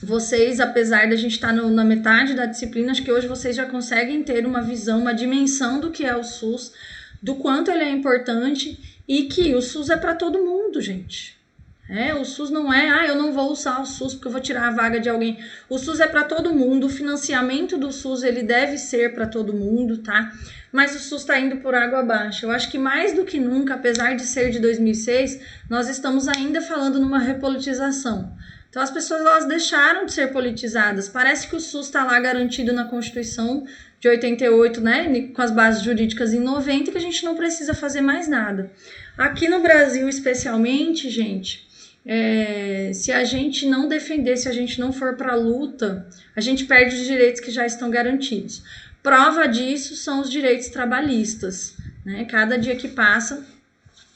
vocês, apesar da gente estar na metade da disciplina, acho que hoje vocês já conseguem ter uma visão, uma dimensão do que é o SUS, do quanto ele é importante e que o SUS é para todo mundo, gente. O SUS não é, eu não vou usar o SUS porque eu vou tirar a vaga de alguém. O SUS é para todo mundo, o financiamento do SUS ele deve ser para todo mundo, tá? Mas o SUS está indo por água abaixo. Eu acho que mais do que nunca, apesar de ser de 2006, nós estamos ainda falando numa repolitização. Então as pessoas elas deixaram de ser politizadas. Parece que o SUS está lá garantido na Constituição de 88, né, com as bases jurídicas em 90, que a gente não precisa fazer mais nada. Aqui no Brasil, especialmente, gente, se a gente não defender, se a gente não for para a luta, a gente perde os direitos que já estão garantidos. Prova disso são os direitos trabalhistas, né? Cada dia que passa,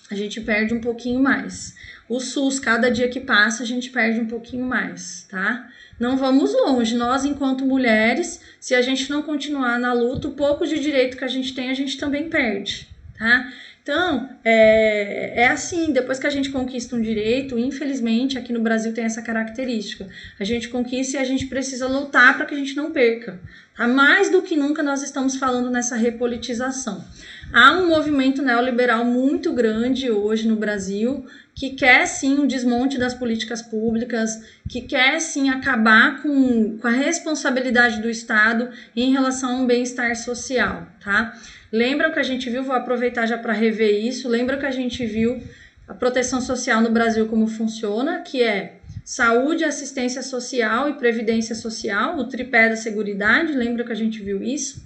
a gente perde um pouquinho mais. O SUS, cada dia que passa, a gente perde um pouquinho mais, tá? Não vamos longe. Nós, enquanto mulheres, se a gente não continuar na luta, o pouco de direito que a gente tem, a gente também perde, tá? Então, é assim, depois que a gente conquista um direito, infelizmente, aqui no Brasil tem essa característica. A gente conquista e a gente precisa lutar para que a gente não perca. Tá? Mais do que nunca nós estamos falando nessa repolitização. Há um movimento neoliberal muito grande hoje no Brasil, que quer sim um desmonte das políticas públicas, que quer sim acabar com a responsabilidade do Estado em relação a um bem-estar social, tá? Lembra que a gente viu, vou aproveitar já para rever isso, lembra que a gente viu a proteção social no Brasil como funciona, que é saúde, assistência social e previdência social, o tripé da seguridade, lembra que a gente viu isso?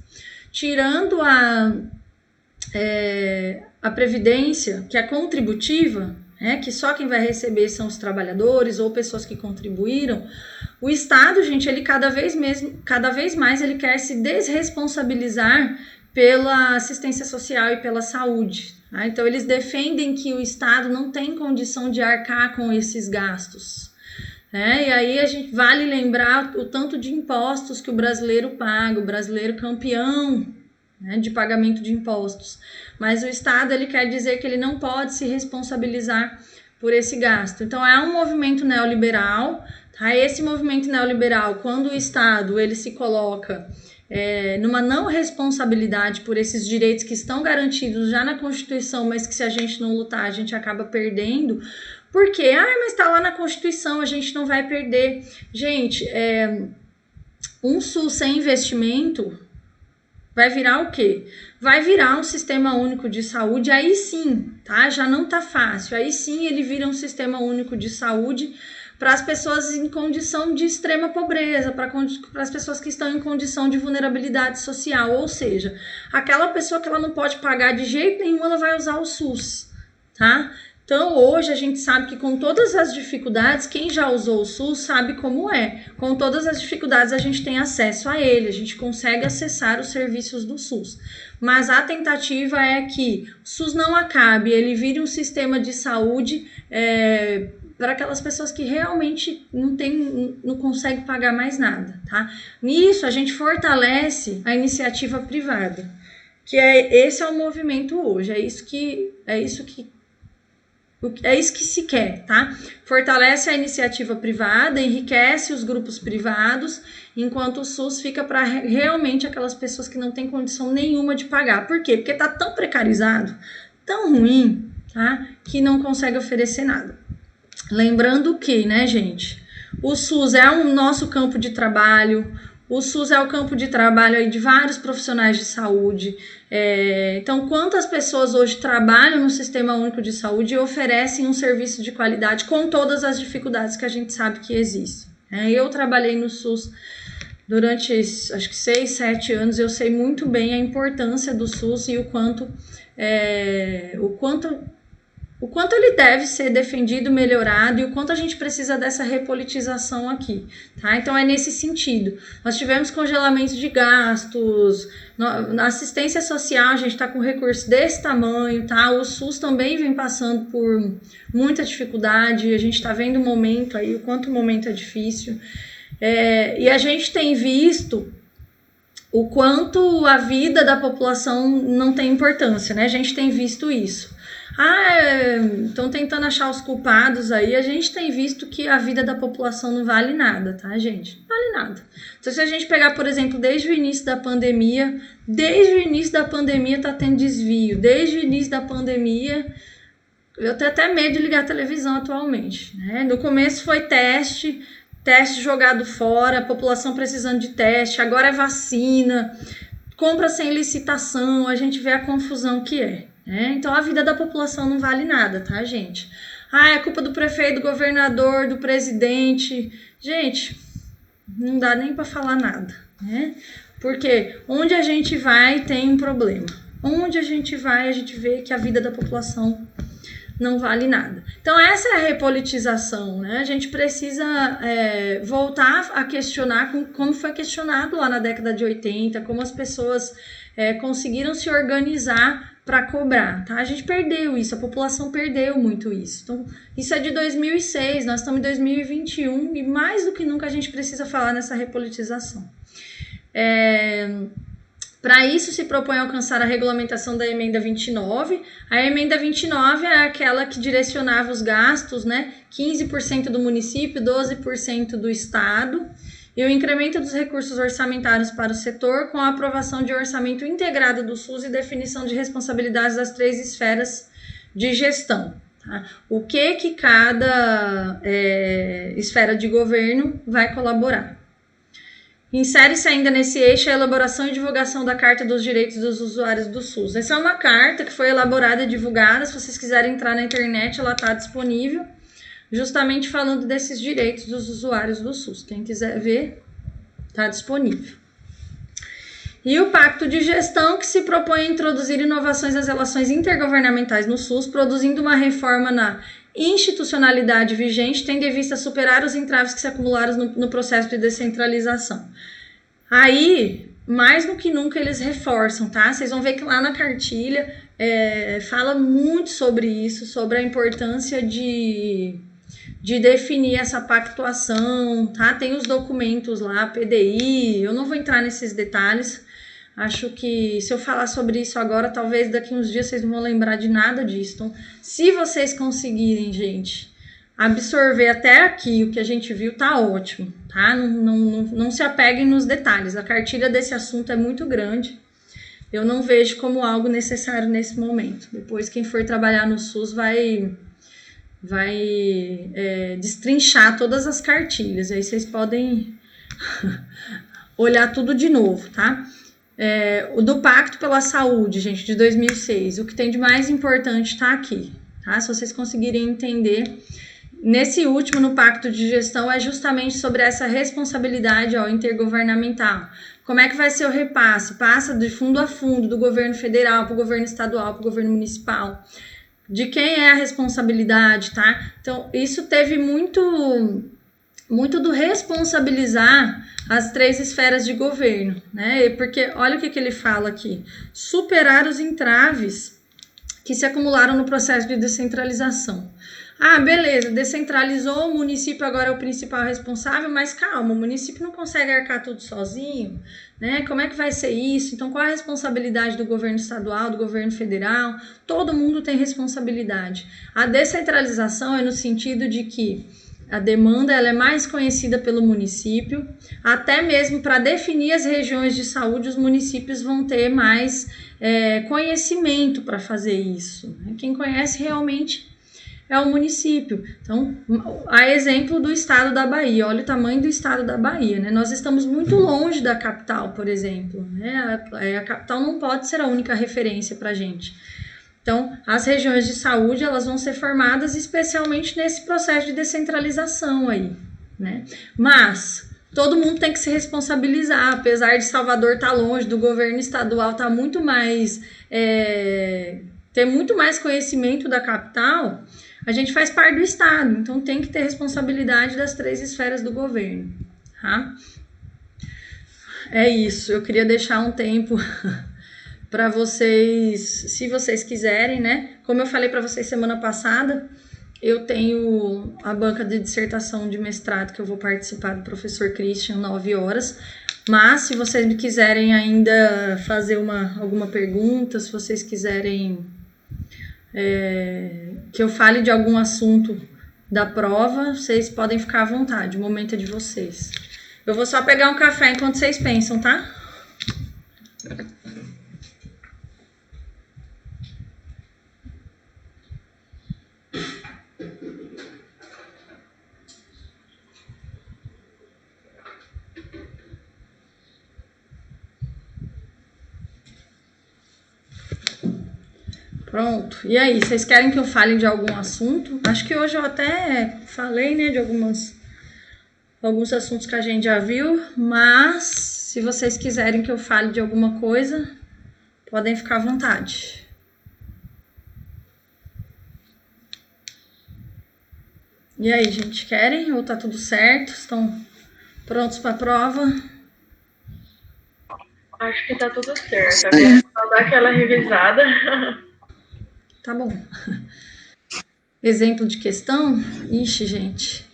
Tirando a previdência, que é contributiva, que só quem vai receber são os trabalhadores ou pessoas que contribuíram, o Estado, gente, ele cada vez mais ele quer se desresponsabilizar pela assistência social e pela saúde. Tá? Então, eles defendem que o Estado não tem condição de arcar com esses gastos. E aí a gente vale lembrar o tanto de impostos que o brasileiro paga, o brasileiro campeão, né, de pagamento de impostos. Mas o Estado ele quer dizer que ele não pode se responsabilizar por esse gasto. Então, é um movimento neoliberal. Tá? Esse movimento neoliberal, quando o Estado ele se coloca numa não responsabilidade por esses direitos que estão garantidos já na Constituição, mas que se a gente não lutar, a gente acaba perdendo. Por quê? Mas está lá na Constituição, a gente não vai perder. Gente, um SUS sem investimento vai virar o quê? Vai virar um sistema único de saúde, aí sim, tá? Já não tá fácil. Aí sim ele vira um sistema único de saúde para as pessoas em condição de extrema pobreza, para as pessoas que estão em condição de vulnerabilidade social, ou seja, aquela pessoa que ela não pode pagar de jeito nenhum, ela vai usar o SUS, tá? Então, hoje a gente sabe que com todas as dificuldades, quem já usou o SUS sabe como é. Com todas as dificuldades, a gente tem acesso a ele, a gente consegue acessar os serviços do SUS. Mas a tentativa é que o SUS não acabe, ele vire um sistema de saúde para aquelas pessoas que realmente não conseguem pagar mais nada, tá? Nisso, a gente fortalece a iniciativa privada, que esse é o movimento hoje, é isso que se quer, tá? Fortalece a iniciativa privada, enriquece os grupos privados, enquanto o SUS fica para realmente aquelas pessoas que não têm condição nenhuma de pagar. Por quê? Porque tá tão precarizado, tão ruim, tá? Que não consegue oferecer nada. Lembrando que, né, gente, o SUS é o nosso campo de trabalho, o SUS é o campo de trabalho aí de vários profissionais de saúde. Então, quantas pessoas hoje trabalham no Sistema Único de Saúde e oferecem um serviço de qualidade com todas as dificuldades que a gente sabe que existem? Eu trabalhei no SUS durante, acho que 6, 7 anos, eu sei muito bem a importância do SUS e o quanto ele deve ser defendido, melhorado, e o quanto a gente precisa dessa repolitização aqui, tá? Então, é nesse sentido. Nós tivemos congelamento de gastos, na assistência social a gente está com recurso desse tamanho, tá? O SUS também vem passando por muita dificuldade, a gente está vendo o momento aí, o quanto o momento é difícil, e a gente tem visto o quanto a vida da população não tem importância, né? A gente tem visto isso. Estão tentando achar os culpados aí. A gente tem visto que a vida da população não vale nada, tá, gente? Não vale nada. Então, se a gente pegar, por exemplo, desde o início da pandemia tá tendo desvio. Desde o início da pandemia, eu tenho até medo de ligar a televisão atualmente, né? No começo foi teste jogado fora, a população precisando de teste, agora é vacina, compra sem licitação, a gente vê a confusão que é. Então a vida da população não vale nada, tá, gente? É culpa do prefeito, do governador, do presidente. Gente, não dá nem para falar nada, né? Porque onde a gente vai tem um problema. Onde a gente vai, a gente vê que a vida da população não vale nada. Então essa é a repolitização, né? A gente precisa voltar a questionar como foi questionado lá na década de 80, como as pessoas conseguiram se organizar para cobrar, tá? A gente perdeu isso, a população perdeu muito isso. Então, isso é de 2006, nós estamos em 2021 e mais do que nunca a gente precisa falar nessa repolitização. Para isso, se propõe alcançar a regulamentação da emenda 29. A emenda 29 é aquela que direcionava os gastos, né? 15% do município, 12% do estado, e o incremento dos recursos orçamentários para o setor com a aprovação de orçamento integrado do SUS e definição de responsabilidades das 3 esferas de gestão. Tá? O que cada esfera de governo vai colaborar. Insere-se ainda nesse eixo a elaboração e divulgação da Carta dos Direitos dos Usuários do SUS. Essa é uma carta que foi elaborada e divulgada, se vocês quiserem entrar na internet, ela está disponível, justamente falando desses direitos dos usuários do SUS. Quem quiser ver, está disponível. E o Pacto de Gestão, que se propõe a introduzir inovações nas relações intergovernamentais no SUS, produzindo uma reforma na institucionalidade vigente, tendo em vista superar os entraves que se acumularam no processo de descentralização. Aí, mais do que nunca, eles reforçam, tá? Vocês vão ver que lá na cartilha fala muito sobre isso, sobre a importância de definir essa pactuação, tá? Tem os documentos lá, PDI, eu não vou entrar nesses detalhes. Acho que se eu falar sobre isso agora, talvez daqui uns dias vocês não vão lembrar de nada disso. Então, se vocês conseguirem, gente, absorver até aqui o que a gente viu, tá ótimo, tá? Não se apeguem nos detalhes. A cartilha desse assunto é muito grande. Eu não vejo como algo necessário nesse momento. Depois, quem for trabalhar no SUS vai destrinchar todas as cartilhas. Aí vocês podem olhar tudo de novo, tá? O do Pacto pela Saúde, gente, de 2006, o que tem de mais importante está aqui, tá? Se vocês conseguirem entender, nesse último, no Pacto de Gestão, é justamente sobre essa responsabilidade intergovernamental. Como é que vai ser o repasse? Passa de fundo a fundo, do governo federal para o governo estadual, para o governo municipal. De quem é a responsabilidade, tá? Então, isso teve muito do responsabilizar as 3 esferas de governo, né? Porque olha o que ele fala aqui: superar os entraves que se acumularam no processo de descentralização. Beleza, descentralizou, o município agora é o principal responsável, mas calma, o município não consegue arcar tudo sozinho, né? Como é que vai ser isso? Então, qual é a responsabilidade do governo estadual, do governo federal? Todo mundo tem responsabilidade. A descentralização é no sentido de que a demanda ela é mais conhecida pelo município, até mesmo para definir as regiões de saúde, os municípios vão ter mais conhecimento para fazer isso. Quem conhece realmente é o município. Então, a exemplo do estado da Bahia, olha o tamanho do estado da Bahia, né? Nós estamos muito longe da capital, por exemplo, né? A capital não pode ser a única referência para a gente. Então, as regiões de saúde, elas vão ser formadas especialmente nesse processo de descentralização aí, né? Mas, todo mundo tem que se responsabilizar, apesar de Salvador estar longe, do governo estadual estar muito mais, ter muito mais conhecimento da capital, a gente faz parte do estado, então tem que ter responsabilidade das 3 esferas do governo, tá? É isso, eu queria deixar um tempo para vocês, se vocês quiserem, né? Como eu falei para vocês semana passada, eu tenho a banca de dissertação de mestrado que eu vou participar do professor Christian, 9 horas. Mas se vocês me quiserem ainda fazer alguma pergunta, se vocês quiserem que eu fale de algum assunto da prova, vocês podem ficar à vontade, o momento é de vocês. Eu vou só pegar um café enquanto vocês pensam, tá? Pronto. E aí, vocês querem que eu fale de algum assunto? Acho que hoje eu até falei, né, de alguns assuntos que a gente já viu, mas se vocês quiserem que eu fale de alguma coisa, podem ficar à vontade. E aí, gente, querem ou tá tudo certo? Estão prontos para a prova? Acho que tá tudo certo. Agora só dar aquela revisada. Tá bom. Exemplo de questão? Ixi, gente.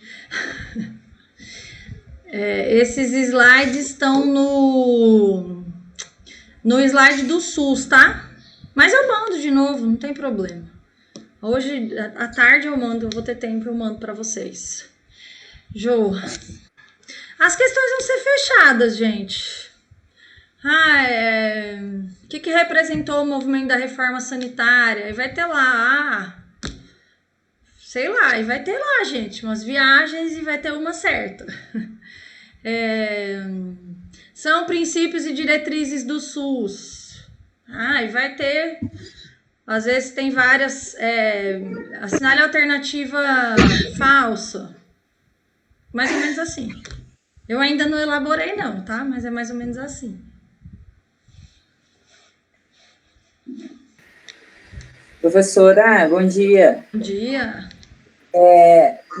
Esses slides estão no slide do SUS, tá? Mas eu mando de novo, não tem problema. Hoje, à tarde eu mando, eu vou ter tempo, eu mando para vocês. Jô. As questões vão ser fechadas, gente. O que representou o movimento da reforma sanitária? E vai ter lá, sei lá, e vai ter lá, gente, umas viagens e vai ter uma certa. São princípios e diretrizes do SUS. E vai ter, às vezes tem várias, assinale alternativa falsa. Mais ou menos assim. Eu ainda não elaborei não, tá? Mas é mais ou menos assim. Professora, bom dia. Bom dia.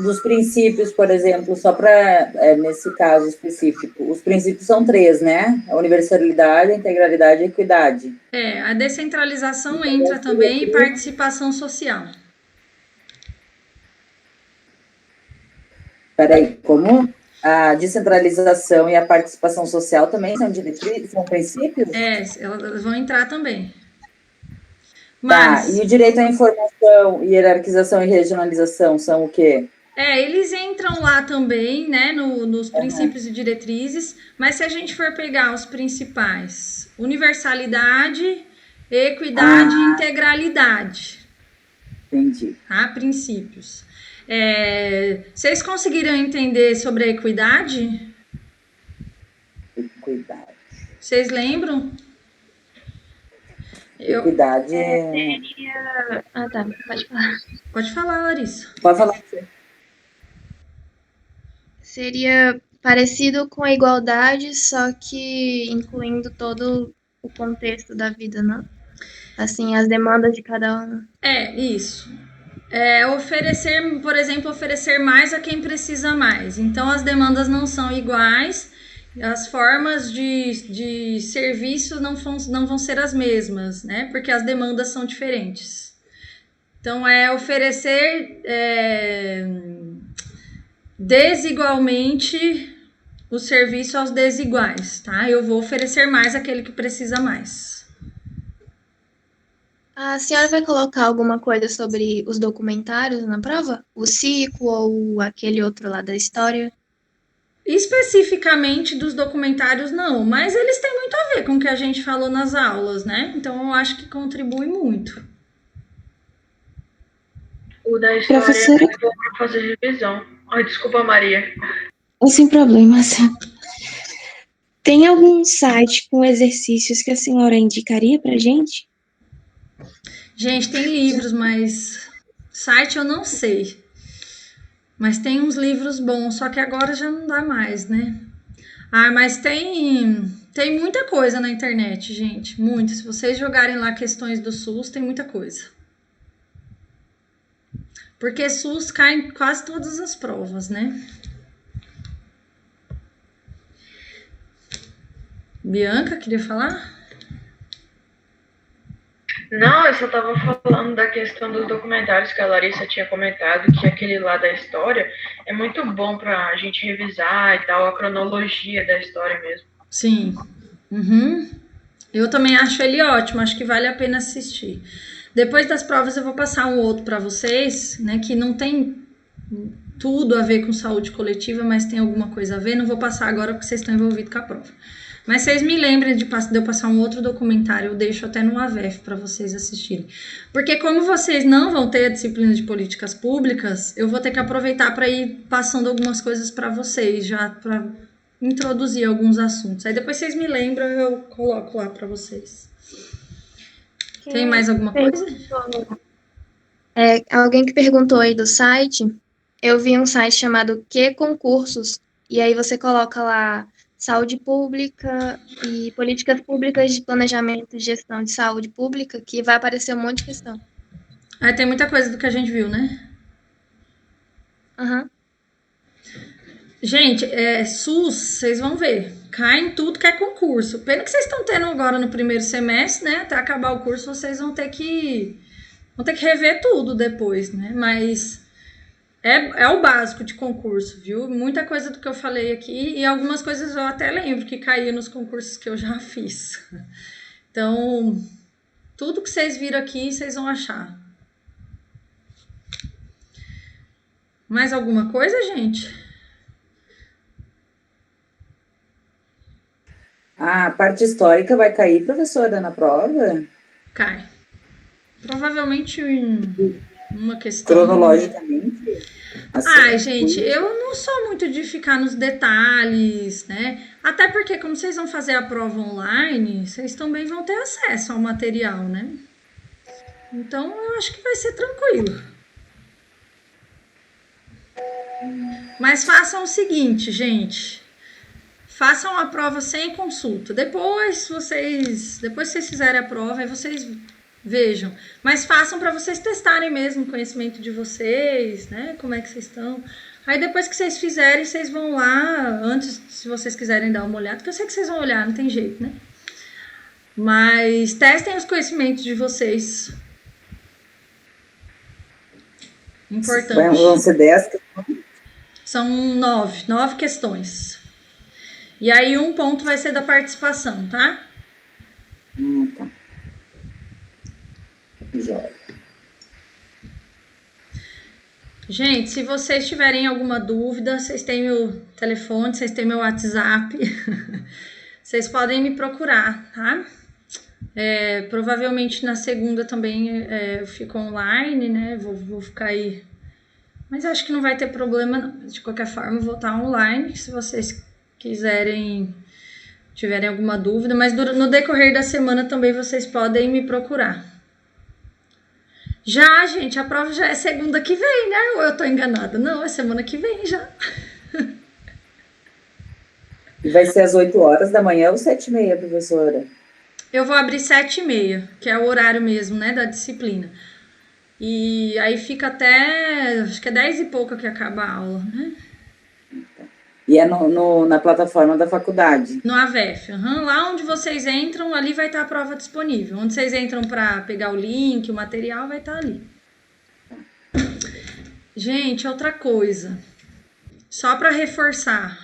Dos princípios, por exemplo, só para, nesse caso específico, os princípios são 3, né? A universalidade, a integralidade e a equidade. A descentralização entra também e participação social. Peraí, como? A descentralização e a participação social também são diretrizes, são princípios? Elas vão entrar também. Mas... e o direito à informação, hierarquização e regionalização são o quê? Eles entram lá também, né, nos princípios e diretrizes, mas se a gente for pegar os principais, universalidade, equidade e integralidade. Entendi. Tá? Princípios. Vocês conseguiram entender sobre a equidade? Equidade. Vocês lembram? Equidade seria... tá, pode falar. Pode falar, Larissa. Pode falar. Seria parecido com a igualdade, só que incluindo todo o contexto da vida, né? Assim, as demandas de cada um. Isso. Oferecer, por exemplo, oferecer mais a quem precisa mais. Então, as demandas não são iguais, as formas de serviço não vão ser as mesmas, né? Porque as demandas são diferentes. Então, oferecer desigualmente o serviço aos desiguais, tá? Eu vou oferecer mais àquele que precisa mais. A senhora vai colocar alguma coisa sobre os documentários na prova? O ciclo ou aquele outro lá da história? Especificamente dos documentários, não, mas eles têm muito a ver com o que a gente falou nas aulas, né? Então, eu acho que contribui muito. O da história Professora... eu vou fazer revisão. Desculpa, Maria. Sem problemas. Tem algum site com exercícios que a senhora indicaria pra gente? Gente, tem livros, mas site eu não sei. Mas tem uns livros bons, só que agora já não dá mais, né? Ah, mas tem muita coisa na internet, gente. Muito. Se vocês jogarem lá questões do SUS, tem muita coisa. Porque SUS cai em quase todas as provas, né? Bianca, queria falar? Não, eu só estava falando da questão dos documentários que a Larissa tinha comentado, que aquele lá da história é muito bom para a gente revisar e tal, a cronologia da história mesmo. Sim. Uhum. Eu também acho ele ótimo, acho que vale a pena assistir. Depois das provas eu vou passar um outro para vocês, né, que não tem tudo a ver com saúde coletiva, mas tem alguma coisa a ver. Não vou passar agora porque vocês estão envolvidos com a prova. Mas vocês me lembrem de eu passar um outro documentário, eu deixo até no AVEF para vocês assistirem. Porque como vocês não vão ter a disciplina de políticas públicas, eu vou ter que aproveitar para ir passando algumas coisas para vocês, já para introduzir alguns assuntos. Aí depois vocês me lembram, eu coloco lá para vocês. Tem mais alguma coisa? Alguém que perguntou aí do site, eu vi um site chamado Que Concursos, e aí você coloca lá saúde pública e políticas públicas de planejamento e gestão de saúde pública, que vai aparecer um monte de questão. Aí tem muita coisa do que a gente viu, né? Aham. Gente, SUS, vocês vão ver, cai em tudo que é concurso. Pena que vocês estão tendo agora no primeiro semestre, né? Até acabar o curso, vocês vão ter que rever tudo depois, né? Mas é o básico de concurso, viu? Muita coisa do que eu falei aqui e algumas coisas eu até lembro que caía nos concursos que eu já fiz. Então, tudo que vocês viram aqui, vocês vão achar. Mais alguma coisa, gente? A parte histórica vai cair, professora, na prova? Cai. Provavelmente em uma questão. Cronologicamente? Assim, Ai, gente, eu não sou muito de ficar nos detalhes, né? Até porque, como vocês vão fazer a prova online, vocês também vão ter acesso ao material, né? Então, eu acho que vai ser tranquilo. Mas façam o seguinte, gente. Façam a prova sem consulta. Depois vocês fizerem a prova, aí vocês vejam. Mas façam para vocês testarem mesmo o conhecimento de vocês, né? Como é que vocês estão. Aí depois que vocês fizerem, vocês vão lá, antes, se vocês quiserem dar uma olhada, porque eu sei que vocês vão olhar, não tem jeito, né? Mas testem os conhecimentos de vocês. Importante. vão ser 10? São 9 questões. E aí um ponto vai ser da participação, tá? Tá. Jóia. Gente, se vocês tiverem alguma dúvida, vocês têm meu telefone, vocês têm meu WhatsApp. Vocês podem me procurar, tá? Provavelmente na segunda também eu fico online, né? Vou ficar aí. Mas acho que não vai ter problema, não. De qualquer forma, eu vou estar online, se vocês tiverem alguma dúvida. Mas no decorrer da semana também vocês podem me procurar. Já, gente, a prova já é segunda que vem, né? Ou eu tô enganada? Não, é semana que vem já. E vai ser às 8 horas da manhã ou 7h30, professora? Eu vou abrir 7h30, que é o horário mesmo, né, da disciplina. E aí fica até, acho que é 10 e pouca que acaba a aula, né? E é na plataforma da faculdade? No AVEF. Lá onde vocês entram, ali vai estar a prova disponível. Onde vocês entram para pegar o link, o material, vai estar ali. Gente, outra coisa. Só para reforçar.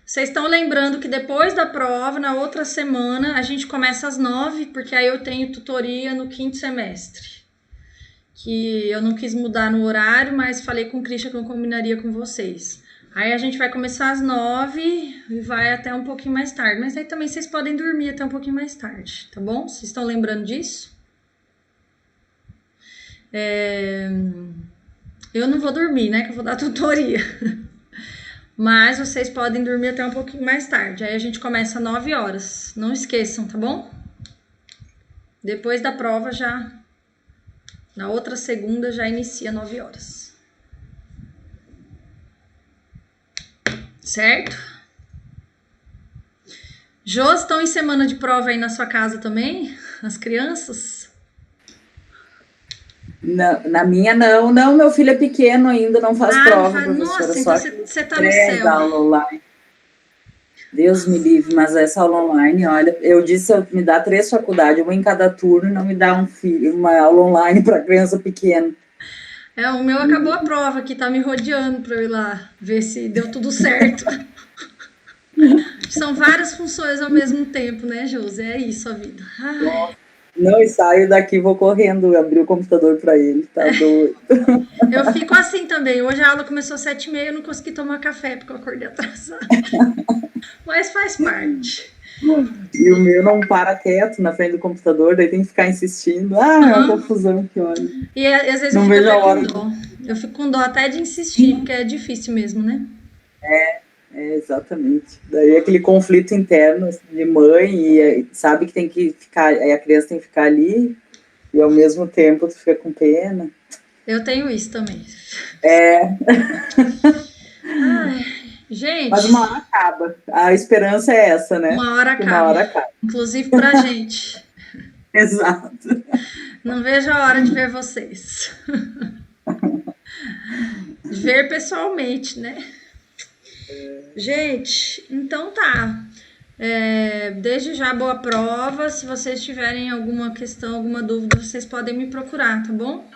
Vocês estão lembrando que depois da prova, na outra semana, a gente começa às 9, porque aí eu tenho tutoria no 5º semestre. Que eu não quis mudar no horário, mas falei com o Christian que eu combinaria com vocês. Aí a gente vai começar às 9 e vai até um pouquinho mais tarde. Mas aí também vocês podem dormir até um pouquinho mais tarde, tá bom? Vocês estão lembrando disso? Eu não vou dormir, né? Que eu vou dar tutoria. Mas vocês podem dormir até um pouquinho mais tarde. Aí a gente começa às 9 horas. Não esqueçam, tá bom? Depois da prova já... Na outra segunda já inicia 9 horas. Certo? Jô, estão em semana de prova aí na sua casa também? As crianças? Na minha, não. Não, meu filho é pequeno ainda, não faz prova, professora. Nossa, Só então você tá no 3 céu. aula online. Deus me livre, mas essa aula online, olha, eu disse, me dá 3 faculdades, uma em cada turno, não me dá uma aula online para criança pequena. O meu acabou a prova aqui, tá me rodeando para eu ir lá ver se deu tudo certo. São várias funções ao mesmo tempo, né, Josi? É isso a vida. Ai. Não, e saio daqui, vou correndo, abrir o computador para ele, tá doido. Eu fico assim também. Hoje a aula começou às 7h30, eu não consegui tomar café porque eu acordei atrasada. Mas faz parte. E o meu não para quieto na frente do computador, daí tem que ficar insistindo. É uma confusão que olha. E às vezes não eu vejo a fico hora. com dó. Eu fico com dó até de insistir, porque é difícil mesmo, né? Exatamente. Daí aquele conflito interno de mãe e sabe que tem que ficar, aí a criança tem que ficar ali e ao mesmo tempo tu fica com pena. Eu tenho isso também. Ai, gente. Mas uma hora acaba. A esperança é essa, né? Uma hora acaba. Uma hora acaba. Inclusive pra gente. Exato. Não vejo a hora de ver vocês. De ver pessoalmente, né? Gente, então tá. Desde já, boa prova. Se vocês tiverem alguma questão, alguma dúvida, vocês podem me procurar, tá bom?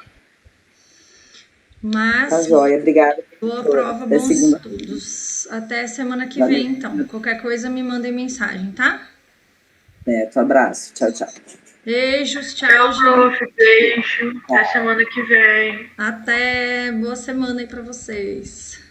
Mas. Tá joia, obrigada. Boa prova, bons estudos. Até semana que vem, então. Qualquer coisa, me mandem mensagem, tá? Abraço. Tchau, tchau. Beijos, tchau, gente. Beijo. Até semana que vem. Até. Boa semana aí pra vocês.